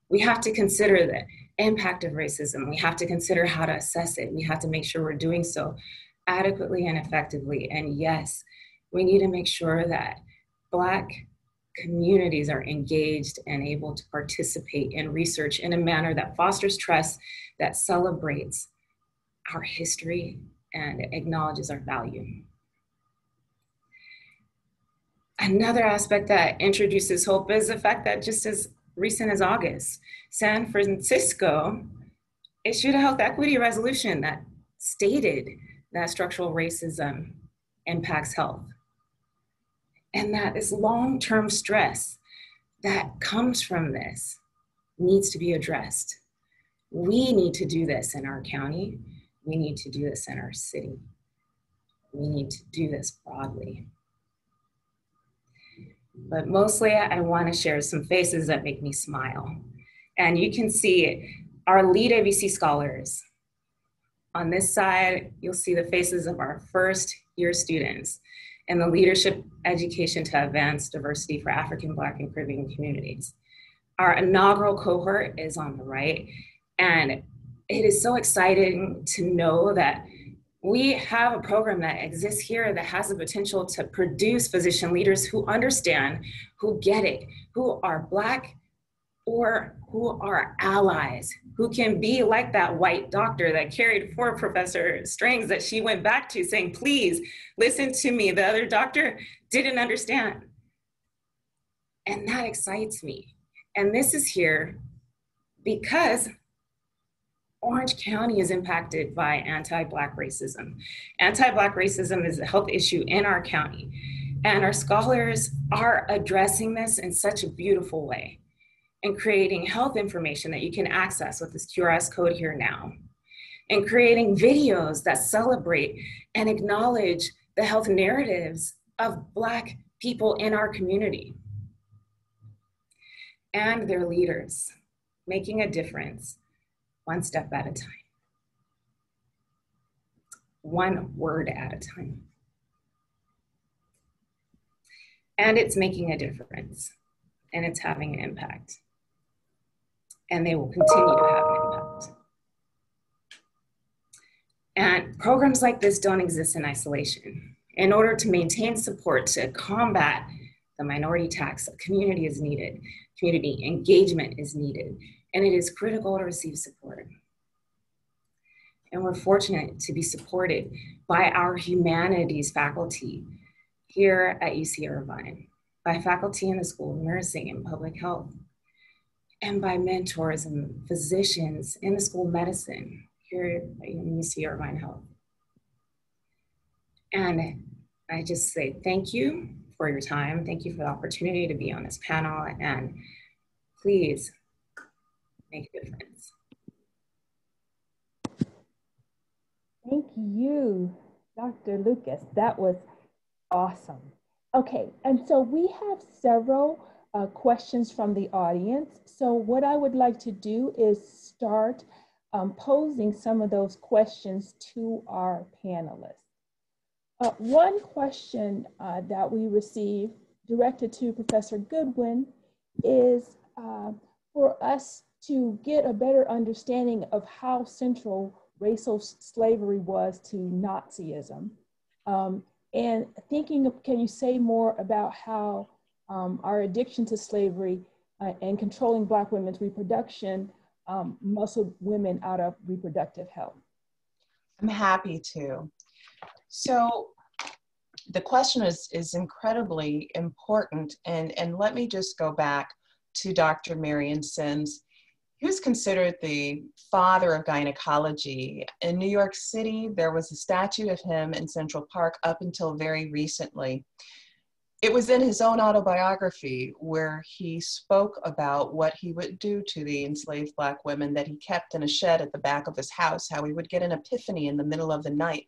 We have to consider the impact of racism. We have to consider how to assess it. We have to make sure we're doing so adequately and effectively. And yes, we need to make sure that Black communities are engaged and able to participate in research in a manner that fosters trust, that celebrates our history and acknowledges our value. Another aspect that introduces hope is the fact that just as recent as August, San Francisco issued a health equity resolution that stated that structural racism impacts health. And that this long-term stress that comes from this needs to be addressed. We need to do this in our county. We need to do this in our city. We need to do this broadly. But mostly I want to share some faces that make me smile. And you can see our lead ABC scholars. On this side, you'll see the faces of our first year students and the leadership education to advance diversity for African, Black, and Caribbean communities. Our inaugural cohort is on the right, and it is so exciting to know that we have a program that exists here that has the potential to produce physician leaders who understand, who get it, who are Black or who are allies, who can be like that white doctor that carried for Professor Strings that she went back to saying, please listen to me. The other doctor didn't understand. And that excites me. And this is here because Orange County is impacted by anti-Black racism. Anti-Black racism is a health issue in our county. And our scholars are addressing this in such a beautiful way and creating health information that you can access with this QRS code here now, and creating videos that celebrate and acknowledge the health narratives of Black people in our community. And their leaders, making a difference one step at a time, one word at a time. And it's making a difference, and it's having an impact. And they will continue to have an impact. And programs like this don't exist in isolation. In order to maintain support to combat the minority tax, community is needed. Community engagement is needed. And it is critical to receive support. And we're fortunate to be supported by our humanities faculty here at UC Irvine, by faculty in the School of Nursing and Public Health, and by mentors and physicians in the School of Medicine here at UC Irvine Health. And I just say thank you for your time. Thank you for the opportunity to be on this panel, and please make a difference. Thank you, Dr. Lucas. That was awesome. Okay, and so we have several questions from the audience. So what I would like to do is start posing some of those questions to our panelists. One question that we received directed to Professor Goodwin is for us to get a better understanding of how central racial slavery was to Nazism. And thinking of, can you say more about how our addiction to slavery and controlling Black women's reproduction muscled women out of reproductive health? I'm happy to. So the question is incredibly important. And let me just go back to Dr. Marion Sims. He was considered the father of gynecology. In New York City, there was a statue of him in Central Park up until very recently. It was in his own autobiography where he spoke about what he would do to the enslaved Black women that he kept in a shed at the back of his house, how he would get an epiphany in the middle of the night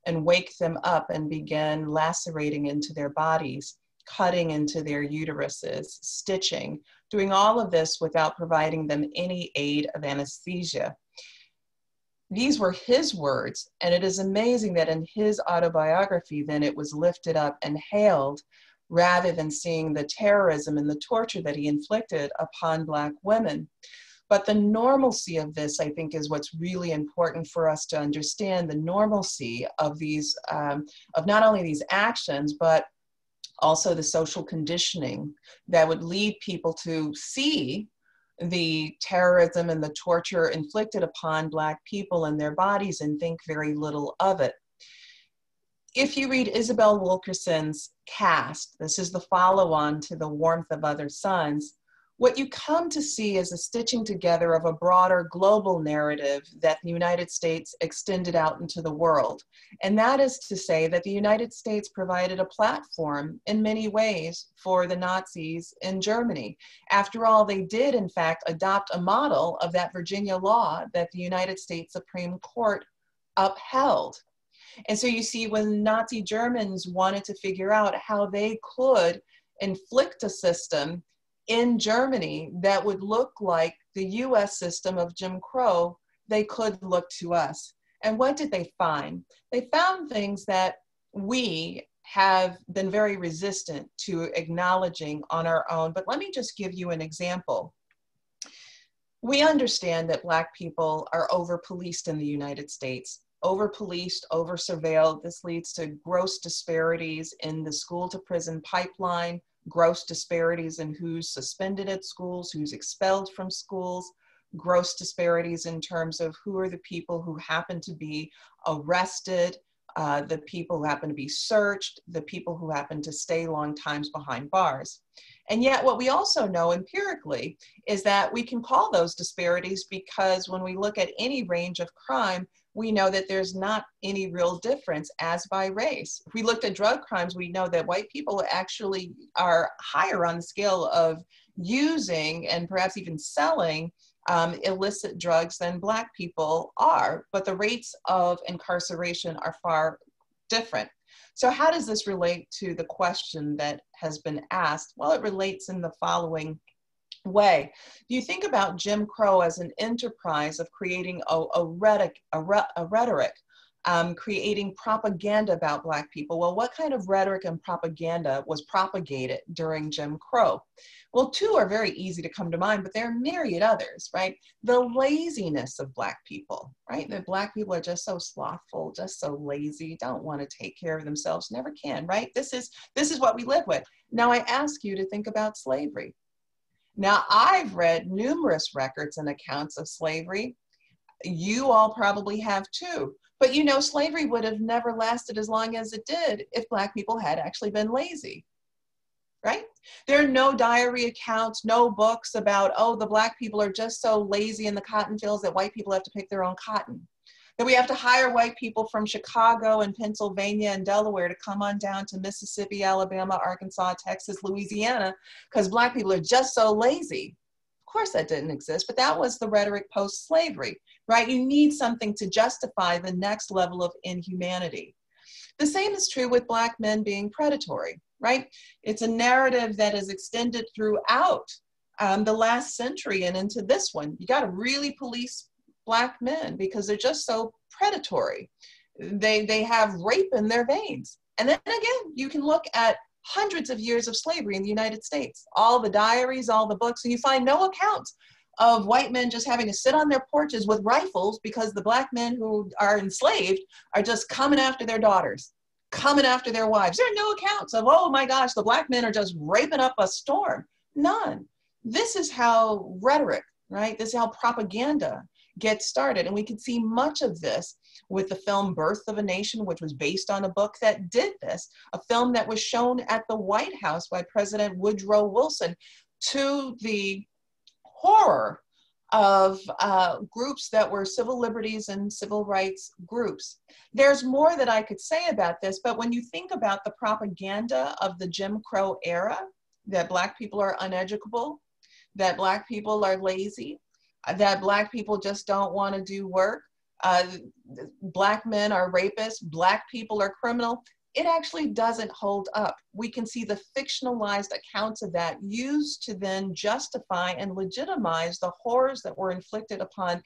and wake them up and begin lacerating into their bodies, cutting into their uteruses, stitching, doing all of this without providing them any aid of anesthesia. These were his words, and it is amazing that in his autobiography, then it was lifted up and hailed rather than seeing the terrorism and the torture that he inflicted upon Black women. But the normalcy of this, I think, is what's really important for us to understand, the normalcy of these, of not only these actions, but also the social conditioning that would lead people to see the terrorism and the torture inflicted upon Black people and their bodies and think very little of it. If you read Isabel Wilkerson's Caste, this is the follow-on to The Warmth of Other Suns, what you come to see is a stitching together of a broader global narrative that the United States extended out into the world. And that is to say that the United States provided a platform in many ways for the Nazis in Germany. After all, they did in fact adopt a model of that Virginia law that the United States Supreme Court upheld. And so you see, when Nazi Germans wanted to figure out how they could inflict a system in Germany that would look like the US system of Jim Crow, they could look to us. And what did they find? They found things that we have been very resistant to acknowledging on our own. But let me just give you an example. We understand that Black people are over-policed in the United States. Over-policed, over-surveilled. This leads to gross disparities in the school-to-prison pipeline, gross disparities in who's suspended at schools, who's expelled from schools, gross disparities in terms of who are the people who happen to be arrested, the people who happen to be searched, the people who happen to stay long times behind bars. And yet what we also know empirically is that we can call those disparities because when we look at any range of crime, we know that there's not any real difference as by race. If we looked at drug crimes, we know that white people actually are higher on the scale of using and perhaps even selling illicit drugs than Black people are, but the rates of incarceration are far different. So how does this relate to the question that has been asked? Well, it relates in the following way. Do you think about Jim Crow as an enterprise of creating a rhetoric, creating propaganda about Black people? Well, what kind of rhetoric and propaganda was propagated during Jim Crow? Well, two are very easy to come to mind, but there are myriad others, right? The laziness of Black people, right? That Black people are just so slothful, just so lazy, don't want to take care of themselves, never can, right? This is what we live with. Now I ask you to think about slavery. Now, I've read numerous records and accounts of slavery. You all probably have too. But you know, slavery would have never lasted as long as it did if Black people had actually been lazy, right? There are no diary accounts, no books about, oh, the Black people are just so lazy in the cotton fields that white people have to pick their own cotton. That we have to hire white people from Chicago and Pennsylvania and Delaware to come on down to Mississippi, Alabama, Arkansas, Texas, Louisiana, because Black people are just so lazy. Of course that didn't exist, but that was the rhetoric post-slavery, right? You need something to justify the next level of inhumanity. The same is true with Black men being predatory, right? It's a narrative that is extended throughout the last century and into this one. You got to really police Black men because they're just so predatory. They have rape in their veins. And then again, you can look at hundreds of years of slavery in the United States, all the diaries, all the books, and you find no accounts of white men just having to sit on their porches with rifles because the Black men who are enslaved are just coming after their daughters, coming after their wives. There are no accounts of, oh my gosh, the Black men are just raping up a storm. None. This is how rhetoric, right? This is how propaganda gets started. And we can see much of this with the film Birth of a Nation, which was based on a book that did this, a film that was shown at the White House by President Woodrow Wilson, to the horror of groups that were civil liberties and civil rights groups. There's more that I could say about this, but when you think about the propaganda of the Jim Crow era, that Black people are uneducable, that Black people are lazy, that Black people just don't want to do work, Black men are rapists, Black people are criminal, it actually doesn't hold up. We can see the fictionalized accounts of that used to then justify and legitimize the horrors that were inflicted upon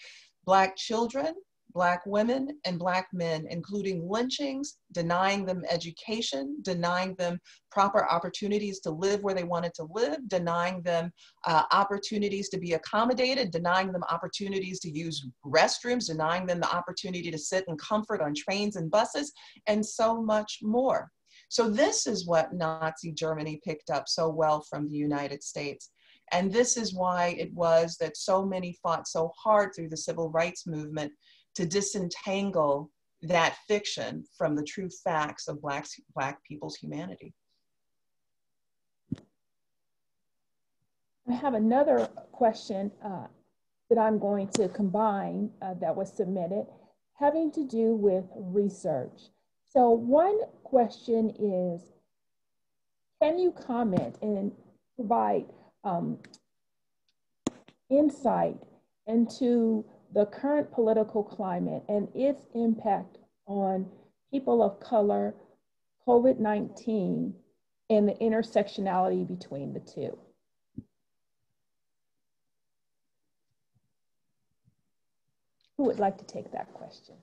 Black children, Black women, and Black men, including lynchings, denying them education, denying them proper opportunities to live where they wanted to live, denying them opportunities to be accommodated, denying them opportunities to use restrooms, denying them the opportunity to sit in comfort on trains and buses, and so much more. So this is what Nazi Germany picked up so well from the United States. And this is why it was that so many fought so hard through the civil rights movement to disentangle that fiction from the true facts of Black people's humanity. I have another question that I'm going to combine that was submitted, having to do with research. So one question is, can you comment and provide insight into the current political climate and its impact on people of color, COVID-19, and the intersectionality between the two? Who would like to take that question?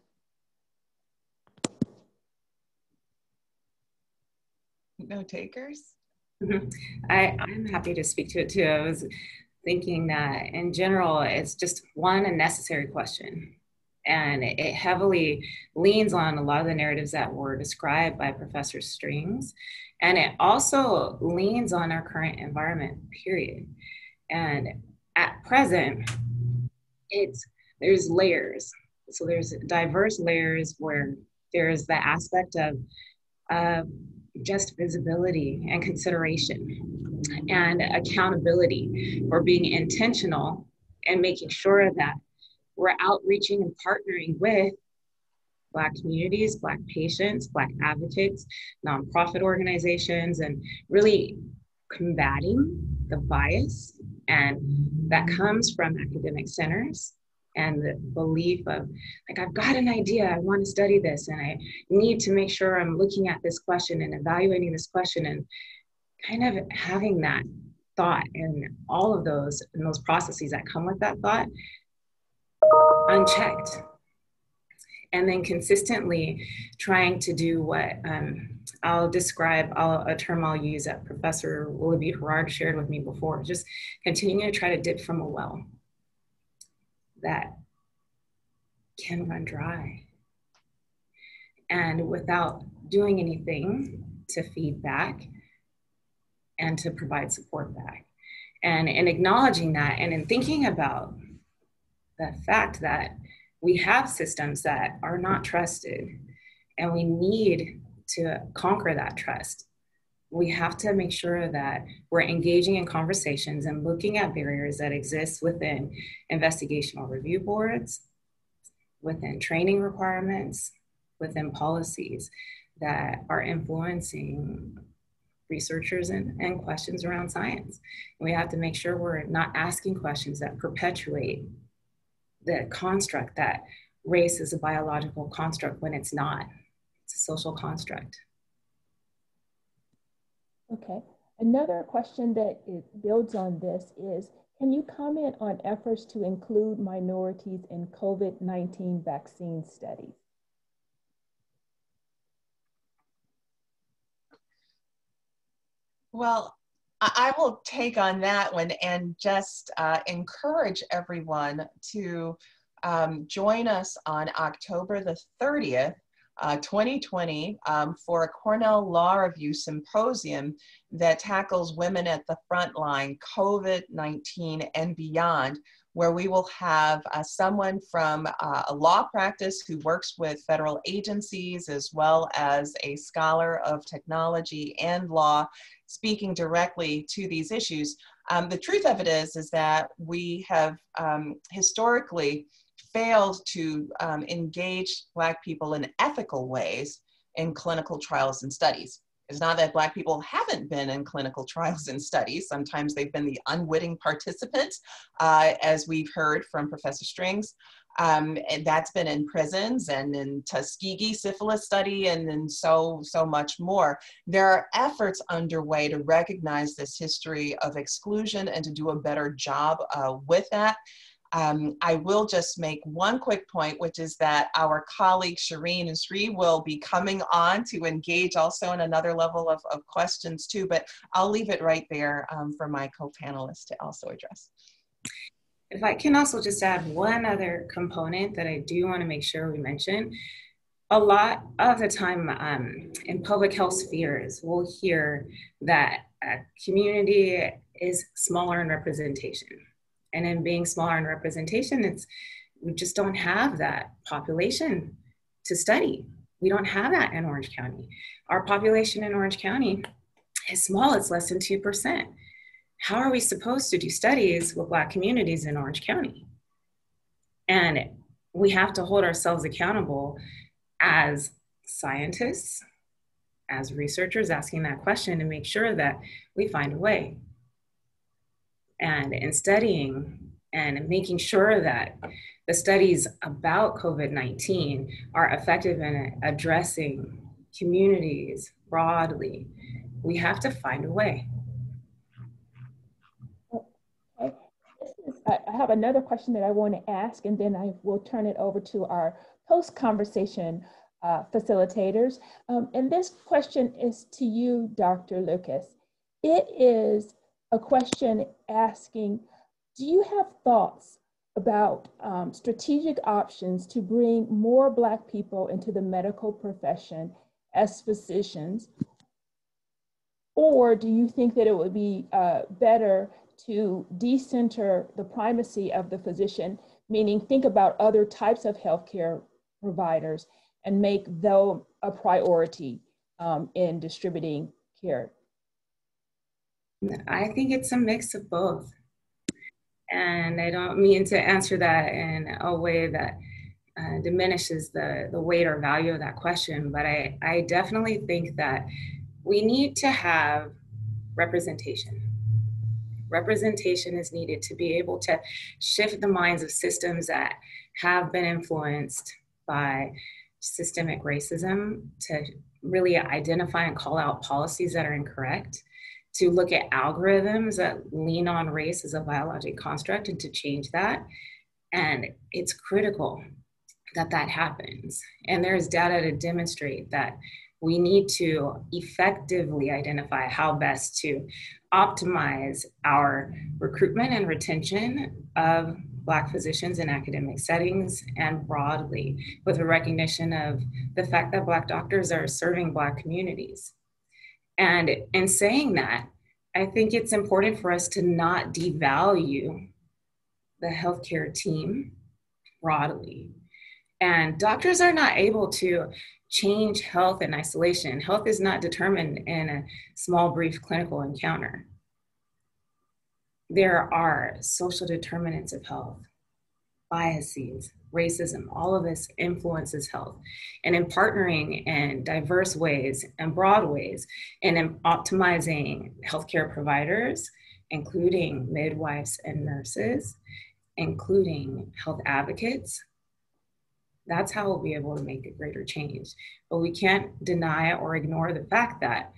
No takers? I'm happy to speak to it too. I was thinking that in general, it's just one, a necessary question. And it heavily leans on a lot of the narratives that were described by Professor Strings. And it also leans on our current environment, period. And at present, there's layers. So there's diverse layers where there's the aspect of just visibility and consideration and accountability for being intentional and making sure that we're outreaching and partnering with Black communities, Black patients, Black advocates, nonprofit organizations, and really combating the bias and that comes from academic centers and the belief of, like, I've got an idea, I want to study this, and I need to make sure I'm looking at this question and evaluating this question, and kind of having that thought and all of those and those processes that come with that thought unchecked. And then consistently trying to do what I'll describe, a term I'll use that Professor Willoughby Herrard shared with me before, just continuing to try to dip from a well that can run dry. And without doing anything to feed back and to provide support back. And in acknowledging that and in thinking about the fact that we have systems that are not trusted and we need to conquer that trust We have to make sure that we're engaging in conversations and looking at barriers that exist within investigational review boards, within training requirements, within policies that are influencing researchers and questions around science. And we have to make sure we're not asking questions that perpetuate the construct that race is a biological construct when it's not. It's a social construct. Okay. Another question that it builds on this is, can you comment on efforts to include minorities in COVID-19 vaccine studies? Well, I will take on that one and just encourage everyone to join us on October the 30th, 2020, for a Cornell Law Review Symposium that tackles women at the front line, COVID-19 and beyond, where we will have someone from a law practice who works with federal agencies, as well as a scholar of technology and law, speaking directly to these issues. The truth of it is that we have historically failed to engage Black people in ethical ways in clinical trials and studies. It's not that Black people haven't been in clinical trials and studies. Sometimes they've been the unwitting participants, as we've heard from Professor Strings. And that's been in prisons and in Tuskegee syphilis study and so much more. There are efforts underway to recognize this history of exclusion and to do a better job with that. I will just make one quick point, which is that our colleagues Shireen and Sri will be coming on to engage also in another level of questions too, but I'll leave it right there for my co-panelists to also address. If I can also just add one other component that I do want to make sure we mention. A lot of the time in public health spheres, we'll hear that a community is smaller in representation. And in being smaller in representation, we just don't have that population to study. We don't have that in Orange County. Our population in Orange County is small, it's less than 2%. How are we supposed to do studies with Black communities in Orange County? And we have to hold ourselves accountable as scientists, as researchers asking that question, to make sure that we find a way. And in studying and making sure that the studies about COVID-19 are effective in addressing communities broadly, we have to find a way. Okay. I have another question that I want to ask, and then I will turn it over to our post-conversation facilitators. And this question is to you, Dr. Lucas. It is a question asking, do you have thoughts about strategic options to bring more Black people into the medical profession as physicians? Or do you think that it would be better to decenter the primacy of the physician, meaning think about other types of healthcare providers and make them a priority in distributing care? I think it's a mix of both. And I don't mean to answer that in a way that diminishes the weight or value of that question, but I definitely think that we need to have representation. Representation is needed to be able to shift the minds of systems that have been influenced by systemic racism, to really identify and call out policies that are incorrect, to look at algorithms that lean on race as a biologic construct and to change that. And it's critical that that happens. And there's data to demonstrate that we need to effectively identify how best to optimize our recruitment and retention of Black physicians in academic settings and broadly, with a recognition of the fact that Black doctors are serving Black communities. And in saying that, I think it's important for us to not devalue the healthcare team broadly. And doctors are not able to change health in isolation. Health is not determined in a small, brief clinical encounter. There are social determinants of health, biases, racism, all of this influences health. And in partnering in diverse ways and broad ways, and in optimizing healthcare providers, including midwives and nurses, including health advocates, that's how we'll be able to make a greater change. But we can't deny or ignore the fact that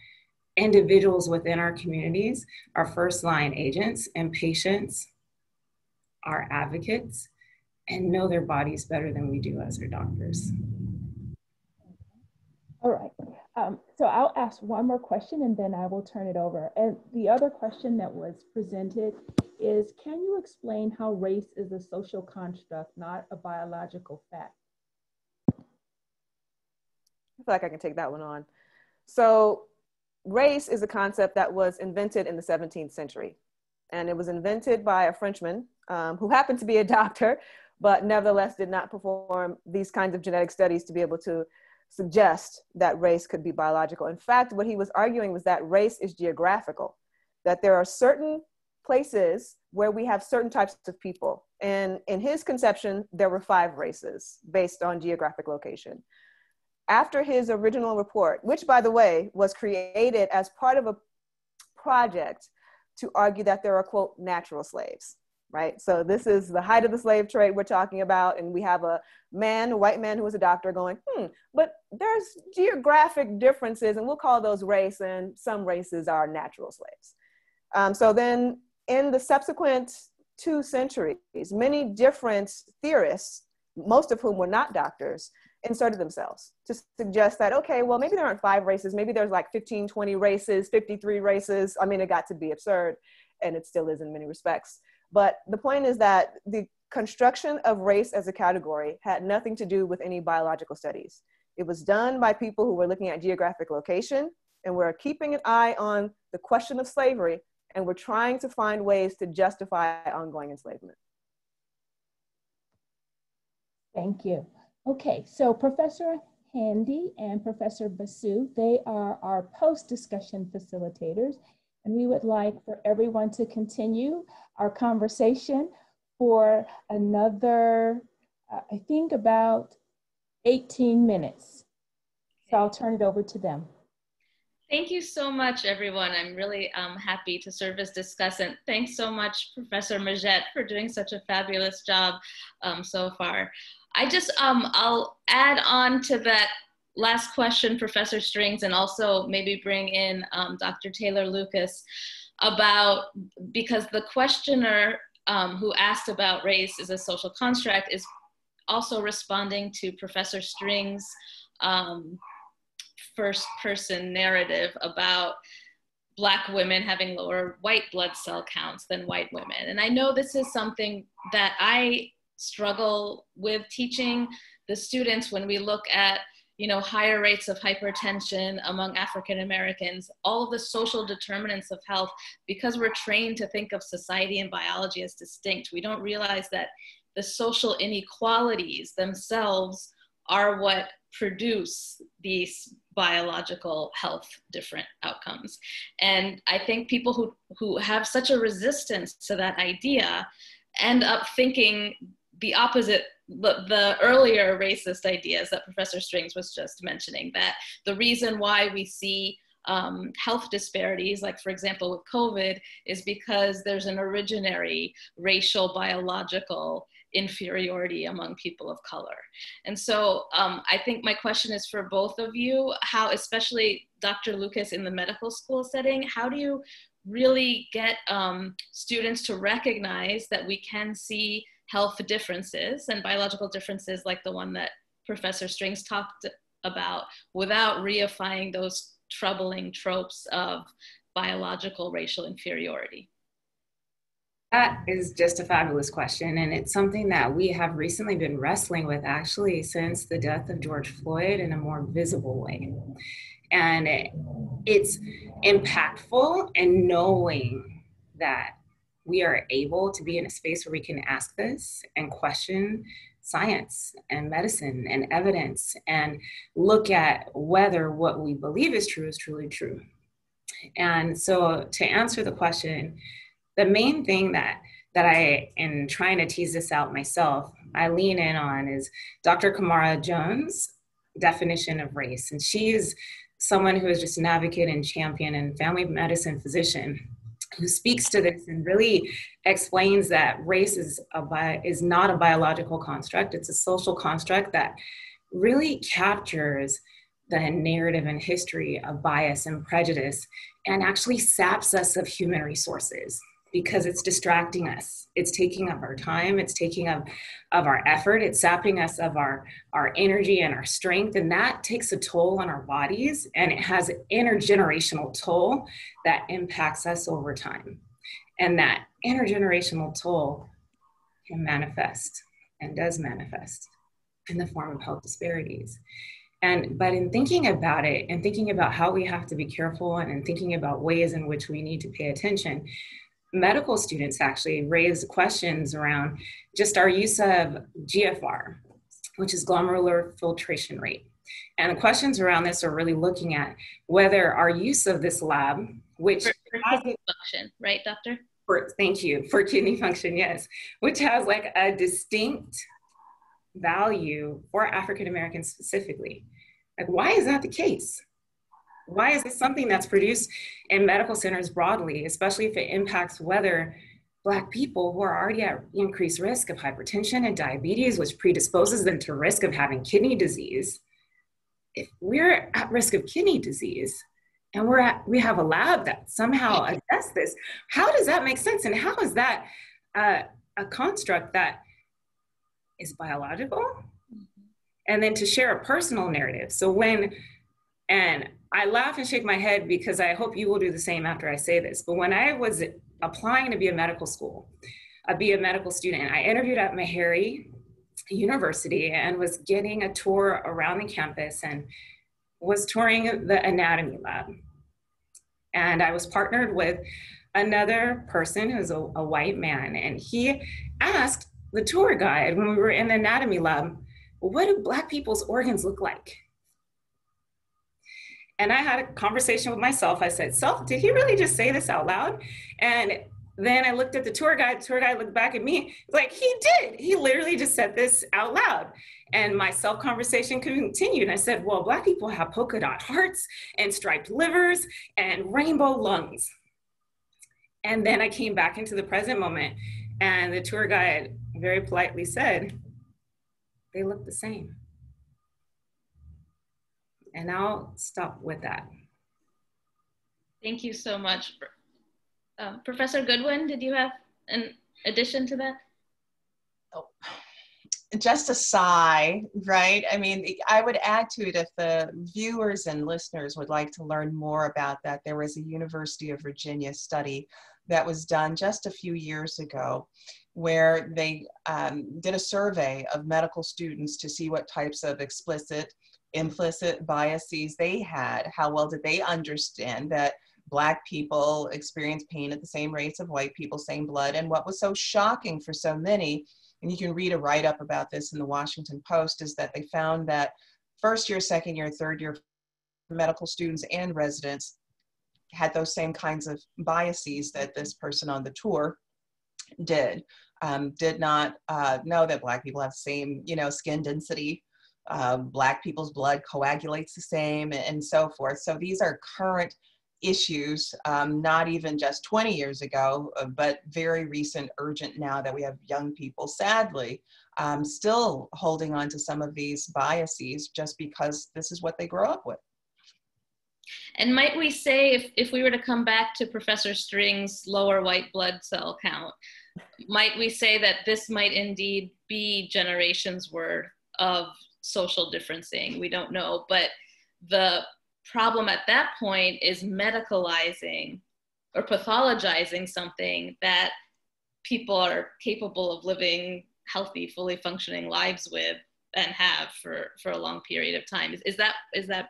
individuals within our communities are first line agents, and patients are advocates and know their bodies better than we do as their doctors. All right. So I'll ask one more question and then I will turn it over. And the other question that was presented is, can you explain how race is a social construct, not a biological fact? I feel like I can take that one on. So race is a concept that was invented in the 17th century. And it was invented by a Frenchman who happened to be a doctor, but nevertheless did not perform these kinds of genetic studies to be able to suggest that race could be biological. In fact, what he was arguing was that race is geographical, that there are certain places where we have certain types of people. And in his conception, there were 5 races based on geographic location. After his original report, which by the way, was created as part of a project to argue that there are, quote, natural slaves, right? So this is the height of the slave trade we're talking about. And we have a white man who was a doctor going, but there's geographic differences and we'll call those race, and some races are natural slaves. So then in the subsequent 2 centuries, many different theorists, most of whom were not doctors, inserted themselves to suggest that, okay, well, maybe there aren't 5 races, maybe there's like 15, 20 races, 53 races. I mean, it got to be absurd, and it still is in many respects. But the point is that the construction of race as a category had nothing to do with any biological studies. It was done by people who were looking at geographic location, and were keeping an eye on the question of slavery, and were trying to find ways to justify ongoing enslavement. Thank you. Okay, so Professor Handy and Professor Basu, they are our post-discussion facilitators, and we would like for everyone to continue our conversation for another, I think about 18 minutes. So I'll turn it over to them. Thank you so much, everyone. I'm really happy to serve as discussant. Thanks so much, Professor Majette, for doing such a fabulous job so far. I'll add on to that last question, Professor Strings, and also maybe bring in Dr. Taylor Lucas about, because the questioner who asked about race as a social construct is also responding to Professor Strings' first person narrative about Black women having lower white blood cell counts than white women. And I know this is something that I struggle with teaching the students when we look at, higher rates of hypertension among African Americans, all of the social determinants of health, because we're trained to think of society and biology as distinct. We don't realize that the social inequalities themselves are what produce these biological health different outcomes. And I think people who have such a resistance to that idea end up thinking the opposite, the earlier racist ideas that Professor Strings was just mentioning, that the reason why we see health disparities, like for example with COVID, is because there's an originary racial biological inferiority among people of color. And so I think my question is for both of you, how, especially Dr. Lucas in the medical school setting, how do you really get students to recognize that we can see health differences and biological differences like the one that Professor Strings talked about without reifying those troubling tropes of biological racial inferiority? That is just a fabulous question. And it's something that we have recently been wrestling with actually since the death of George Floyd in a more visible way. And it's impactful in knowing that we are able to be in a space where we can ask this and question science and medicine and evidence and look at whether what we believe is true is truly true. And so to answer the question, the main thing that I, in trying to tease this out myself, I lean in on is Dr. Kamara Jones' definition of race. And she is someone who is just an advocate and champion and family medicine physician who speaks to this and really explains that race is not a biological construct. It's a social construct that really captures the narrative and history of bias and prejudice and actually saps us of human resources because it's distracting us. It's taking up our time, it's taking up of our effort, it's sapping us of our energy and our strength, and that takes a toll on our bodies, and it has an intergenerational toll that impacts us over time. And that intergenerational toll can manifest and does manifest in the form of health disparities. But in thinking about it and thinking about how we have to be careful and in thinking about ways in which we need to pay attention, medical students actually raised questions around just our use of GFR, which is glomerular filtration rate. And the questions around this are really looking at whether our use of this lab, which for kidney function, right, doctor? Thank you, for kidney function, yes, which has like a distinct value for African Americans specifically. Like, why is that the case? Why is this something that's produced in medical centers broadly, especially if it impacts whether Black people who are already at increased risk of hypertension and diabetes, which predisposes them to risk of having kidney disease? If we're at risk of kidney disease and we have a lab that somehow assesses this, how does that make sense? And how is that a construct that is biological? And then to share a personal narrative. So and I laugh and shake my head because I hope you will do the same after I say this, but when I was applying to be a medical student, I interviewed at Meharry University and was getting a tour around the campus and was touring the anatomy lab. And I was partnered with another person who's a white man, and he asked the tour guide when we were in the anatomy lab, what do Black people's organs look like? And I had a conversation with myself. I said, "Self, did he really just say this out loud?" And then I looked at the tour guide looked back at me, like, he did. He literally just said this out loud. And my self-conversation continued. And I said, well, Black people have polka dot hearts and striped livers and rainbow lungs. And then I came back into the present moment, and the tour guide very politely said, they look the same. And I'll stop with that. Thank you so much. Professor Goodwin, did you have an addition to that? Oh, just a sigh, right? I mean, I would add to it if the viewers and listeners would like to learn more about that. There was a University of Virginia study that was done just a few years ago where they did a survey of medical students to see what types of explicit, implicit biases they had. How well did they understand that Black people experience pain at the same rates of white people, same blood? And what was so shocking for so many, and you can read a write-up about this in the Washington Post, is that they found that first year, second year, third year medical students and residents had those same kinds of biases that this person on the tour did. Did not know that Black people have the same, skin density. Black people's blood coagulates the same, and so forth. So these are current issues, not even just 20 years ago, but very recent, urgent now that we have young people, sadly, still holding on to some of these biases just because this is what they grow up with. And might we say, if we were to come back to Professor String's lower white blood cell count, might we say that this might indeed be generations worth of social differencing? We don't know, but the problem at that point is medicalizing or pathologizing something that people are capable of living healthy, fully functioning lives with and have for a long period of time. Is that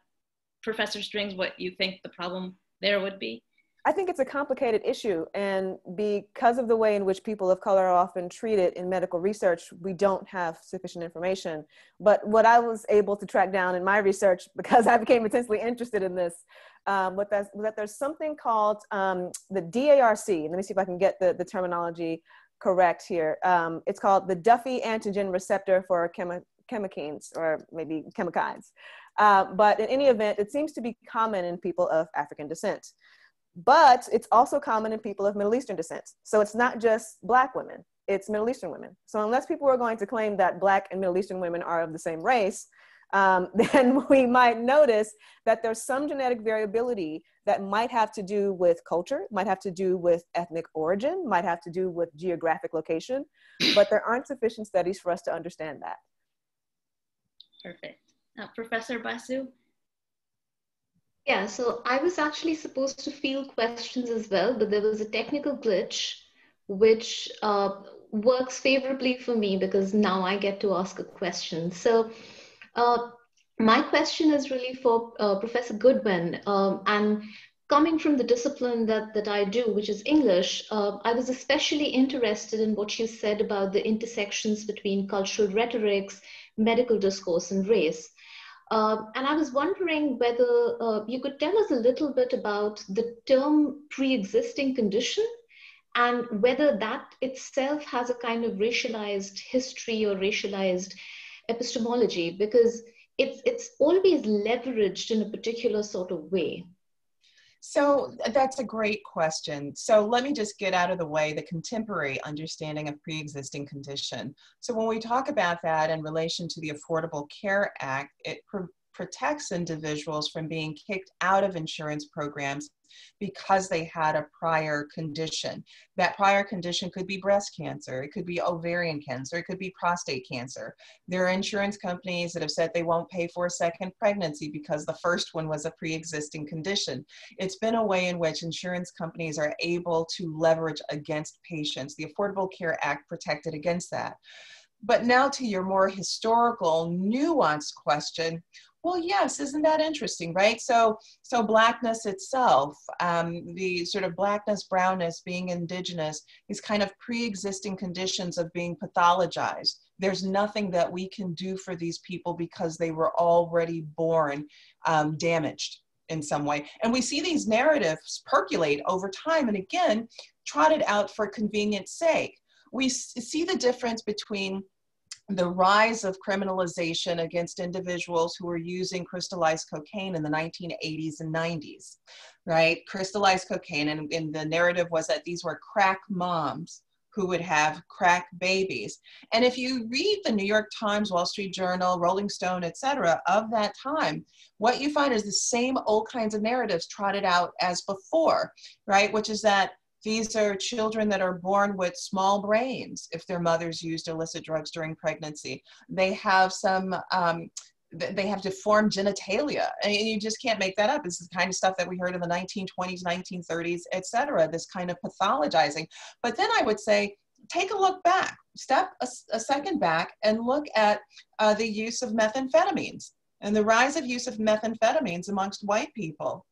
Professor Strings what you think the problem there would be? I think it's a complicated issue, and because of the way in which people of color are often treated in medical research, we don't have sufficient information. But what I was able to track down in my research, because I became intensely interested in this, was that there's something called the DARC. Let me see if I can get the terminology correct here. It's called the Duffy antigen receptor for chemokines, or maybe chemokines. But in any event, it seems to be common in people of African descent. But it's also common in people of Middle Eastern descent. So it's not just Black women, it's Middle Eastern women. So unless people are going to claim that Black and Middle Eastern women are of the same race, then we might notice that there's some genetic variability that might have to do with culture, might have to do with ethnic origin, might have to do with geographic location, but there aren't sufficient studies for us to understand that. Perfect. Professor Basu? Yeah, so I was actually supposed to field questions as well, but there was a technical glitch which works favorably for me because now I get to ask a question. So my question is really for Professor Goodwin, and coming from the discipline that I do, which is English, I was especially interested in what you said about the intersections between cultural rhetorics, medical discourse, and race. And I was wondering whether you could tell us a little bit about the term pre-existing condition and whether that itself has a kind of racialized history or racialized epistemology, because it's always leveraged in a particular sort of way. So that's a great question. So let me just get out of the way the contemporary understanding of pre-existing condition. So when we talk about that in relation to the Affordable Care Act, it protects individuals from being kicked out of insurance programs because they had a prior condition. That prior condition could be breast cancer, it could be ovarian cancer, it could be prostate cancer. There are insurance companies that have said they won't pay for a second pregnancy because the first one was a pre-existing condition. It's been a way in which insurance companies are able to leverage against patients. The Affordable Care Act protected against that. But now to your more historical, nuanced question, well, yes, isn't that interesting, right? So Blackness itself, the sort of blackness, brownness, being indigenous, these kind of pre-existing conditions of being pathologized. There's nothing that we can do for these people because they were already born damaged in some way. And we see these narratives percolate over time and again, trotted out for convenience sake. We see the difference between the rise of criminalization against individuals who were using crystallized cocaine in the 1980s and 90s, right? Crystallized cocaine, and the narrative was that these were crack moms who would have crack babies. And if you read the New York Times, Wall Street Journal, Rolling Stone, etc., of that time, what you find is the same old kinds of narratives trotted out as before, right? Which is that these are children that are born with small brains if their mothers used illicit drugs during pregnancy. They have they have deformed genitalia. And you just can't make that up. This is the kind of stuff that we heard in the 1920s, 1930s, et cetera, this kind of pathologizing. But then I would say, take a look back, step a second back and look at the use of methamphetamines and the rise of use of methamphetamines amongst white people.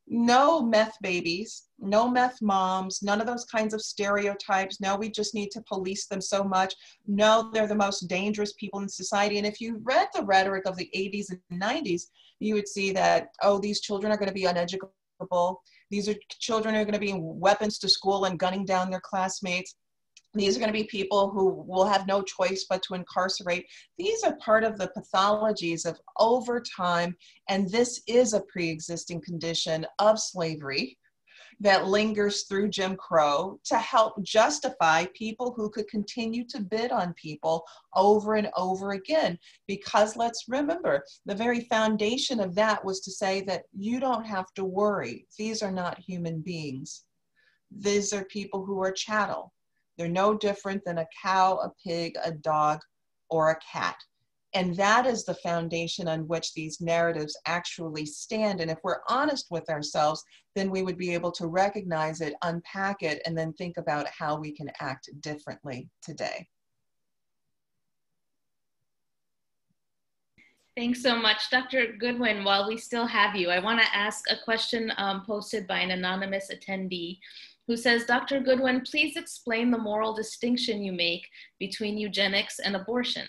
No meth babies, no meth moms, none of those kinds of stereotypes. No, we just need to police them so much. No, they're the most dangerous people in society. And if you read the rhetoric of the 80s and 90s, you would see that, oh, these children are going to be uneducable. These are children who are going to be weapons to school and gunning down their classmates. These are going to be people who will have no choice but to incarcerate. These are part of the pathologies of over time, and this is a pre-existing condition of slavery that lingers through Jim Crow to help justify people who could continue to bid on people over and over again. Because let's remember, the very foundation of that was to say that you don't have to worry. These are not human beings. These are people who are chattel. They're no different than a cow, a pig, a dog, or a cat. And that is the foundation on which these narratives actually stand. And if we're honest with ourselves, then we would be able to recognize it, unpack it, and then think about how we can act differently today. Thanks so much. Dr. Goodwin, while we still have you, I want to ask a question posted by an anonymous attendee who says, Dr. Goodwin, please explain the moral distinction you make between eugenics and abortion.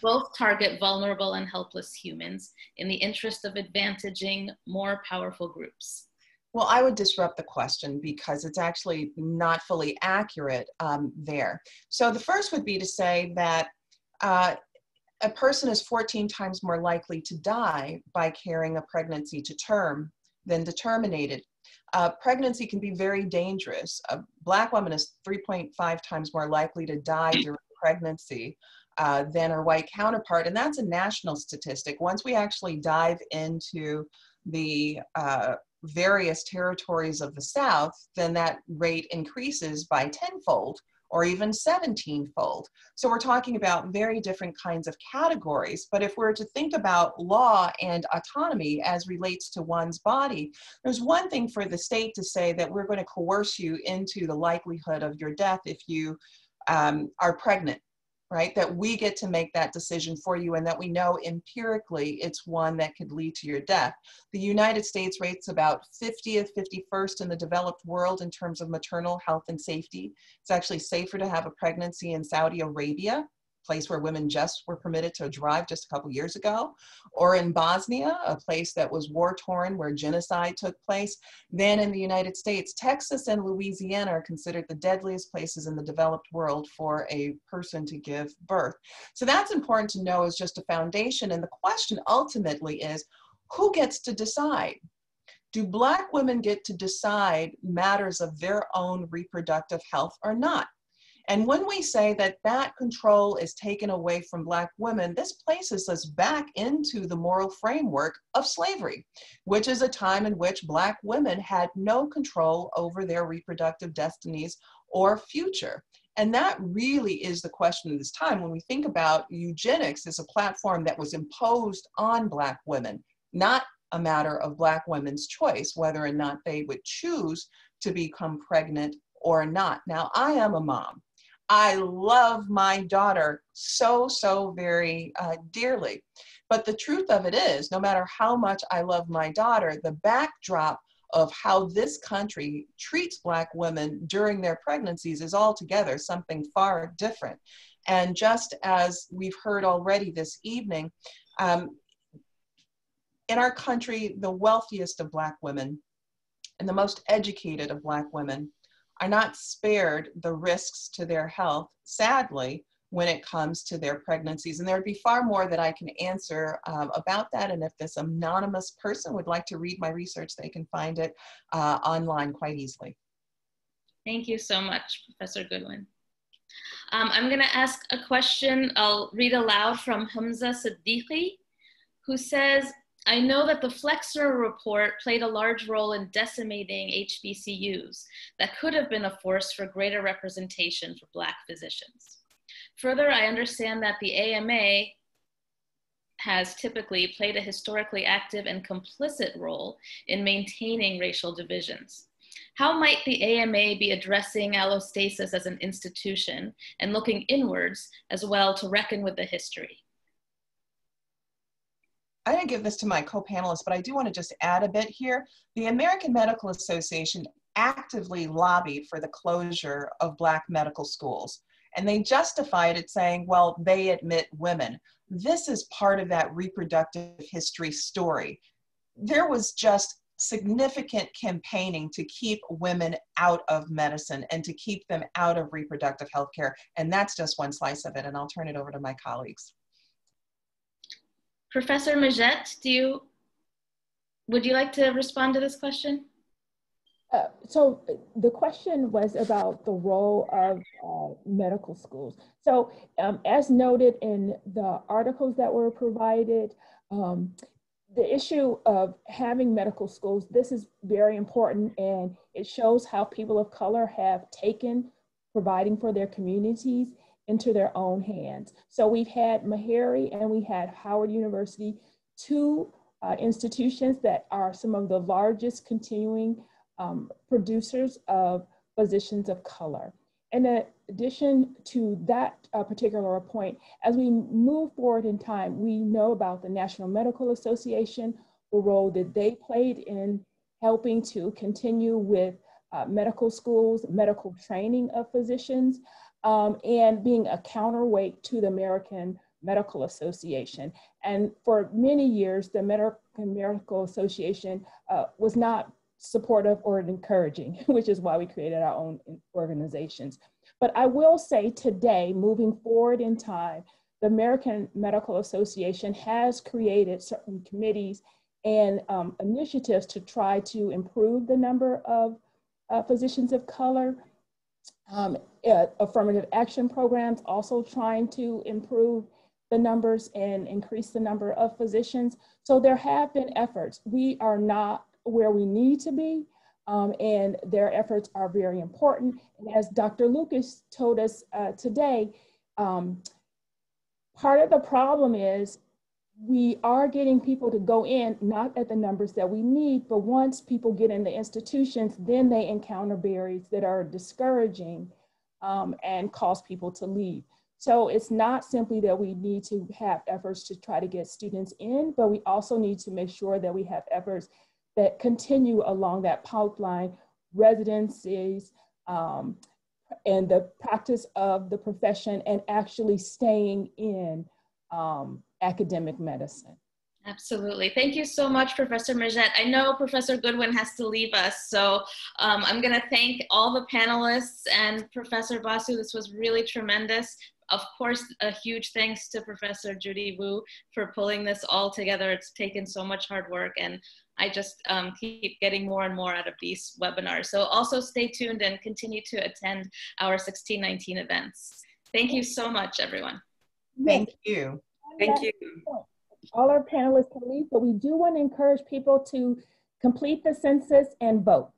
Both target vulnerable and helpless humans in the interest of advantaging more powerful groups. Well, I would disrupt the question because it's actually not fully accurate there. So the first would be to say that a person is 14 times more likely to die by carrying a pregnancy to term than to terminate it. Pregnancy can be very dangerous. A Black woman is 3.5 times more likely to die during pregnancy than her white counterpart, and that's a national statistic. Once we actually dive into the various territories of the South, then that rate increases by 10-fold or even 17-fold. So we're talking about very different kinds of categories. But if we're to think about law and autonomy as relates to one's body, there's one thing for the state to say that we're going to coerce you into the likelihood of your death if you are pregnant, right? That we get to make that decision for you and that we know empirically it's one that could lead to your death. The United States rates about 50th, 51st in the developed world in terms of maternal health and safety. It's actually safer to have a pregnancy in Saudi Arabia, a place where women just were permitted to drive just a couple years ago, or in Bosnia, a place that was war-torn where genocide took place, than in the United States. Texas and Louisiana are considered the deadliest places in the developed world for a person to give birth. So that's important to know as just a foundation. And the question ultimately is, who gets to decide? Do Black women get to decide matters of their own reproductive health or not? And when we say that that control is taken away from Black women, this places us back into the moral framework of slavery, which is a time in which Black women had no control over their reproductive destinies or future. And that really is the question of this time. When we think about eugenics as a platform that was imposed on Black women, not a matter of Black women's choice, whether or not they would choose to become pregnant or not. Now, I am a mom. I love my daughter so, so very dearly. But the truth of it is, no matter how much I love my daughter, the backdrop of how this country treats Black women during their pregnancies is altogether something far different. And just as we've heard already this evening, in our country, the wealthiest of Black women and the most educated of Black women are not spared the risks to their health, sadly, when it comes to their pregnancies. And there'd be far more that I can answer about that. And if this anonymous person would like to read my research, they can find it online quite easily. Thank you so much, Professor Goodwin. I'm gonna ask a question. I'll read aloud from Hamza Siddiqui, who says, I know that the Flexner report played a large role in decimating HBCUs that could have been a force for greater representation for Black physicians. Further, I understand that the AMA has typically played a historically active and complicit role in maintaining racial divisions. How might the AMA be addressing allostasis as an institution and looking inwards as well to reckon with the history? I didn't give this to my co-panelists, but I do want to just add a bit here. The American Medical Association actively lobbied for the closure of Black medical schools. And they justified it saying, well, they admit women. This is part of that reproductive history story. There was just significant campaigning to keep women out of medicine and to keep them out of reproductive health care. And that's just one slice of it. And I'll turn it over to my colleagues. Professor Majette, would you like to respond to this question? So the question was about the role of medical schools. So as noted in the articles that were provided, the issue of having medical schools, this is very important, and it shows how people of color have taken providing for their communities into their own hands. So we've had Meharry and we had Howard University, two institutions that are some of the largest continuing producers of physicians of color. In addition to that particular point, as we move forward in time, we know about the National Medical Association, the role that they played in helping to continue with medical schools, medical training of physicians, and being a counterweight to the American Medical Association. And for many years, the American Medical Association was not supportive or encouraging, which is why we created our own organizations. But I will say today, moving forward in time, the American Medical Association has created certain committees and initiatives to try to improve the number of physicians of color. Affirmative action programs also trying to improve the numbers and increase the number of physicians. So there have been efforts. We are not where we need to be, and their efforts are very important. And as Dr. Lucas told us today, part of the problem is we are getting people to go in, not at the numbers that we need, but once people get in the institutions, then they encounter barriers that are discouraging and cause people to leave. So it's not simply that we need to have efforts to try to get students in, but we also need to make sure that we have efforts that continue along that pipeline, residencies, and the practice of the profession, and actually staying in academic medicine. Absolutely. Thank you so much, Professor Margette. I know Professor Goodwin has to leave us, so I'm going to thank all the panelists and Professor Basu. This was really tremendous. Of course, a huge thanks to Professor Judy Wu for pulling this all together. It's taken so much hard work, and I just keep getting more and more out of these webinars. So also stay tuned and continue to attend our 1619 events. Thank you so much, everyone. Thank you. Thank you. All our panelists can leave, but we do want to encourage people to complete the census and vote.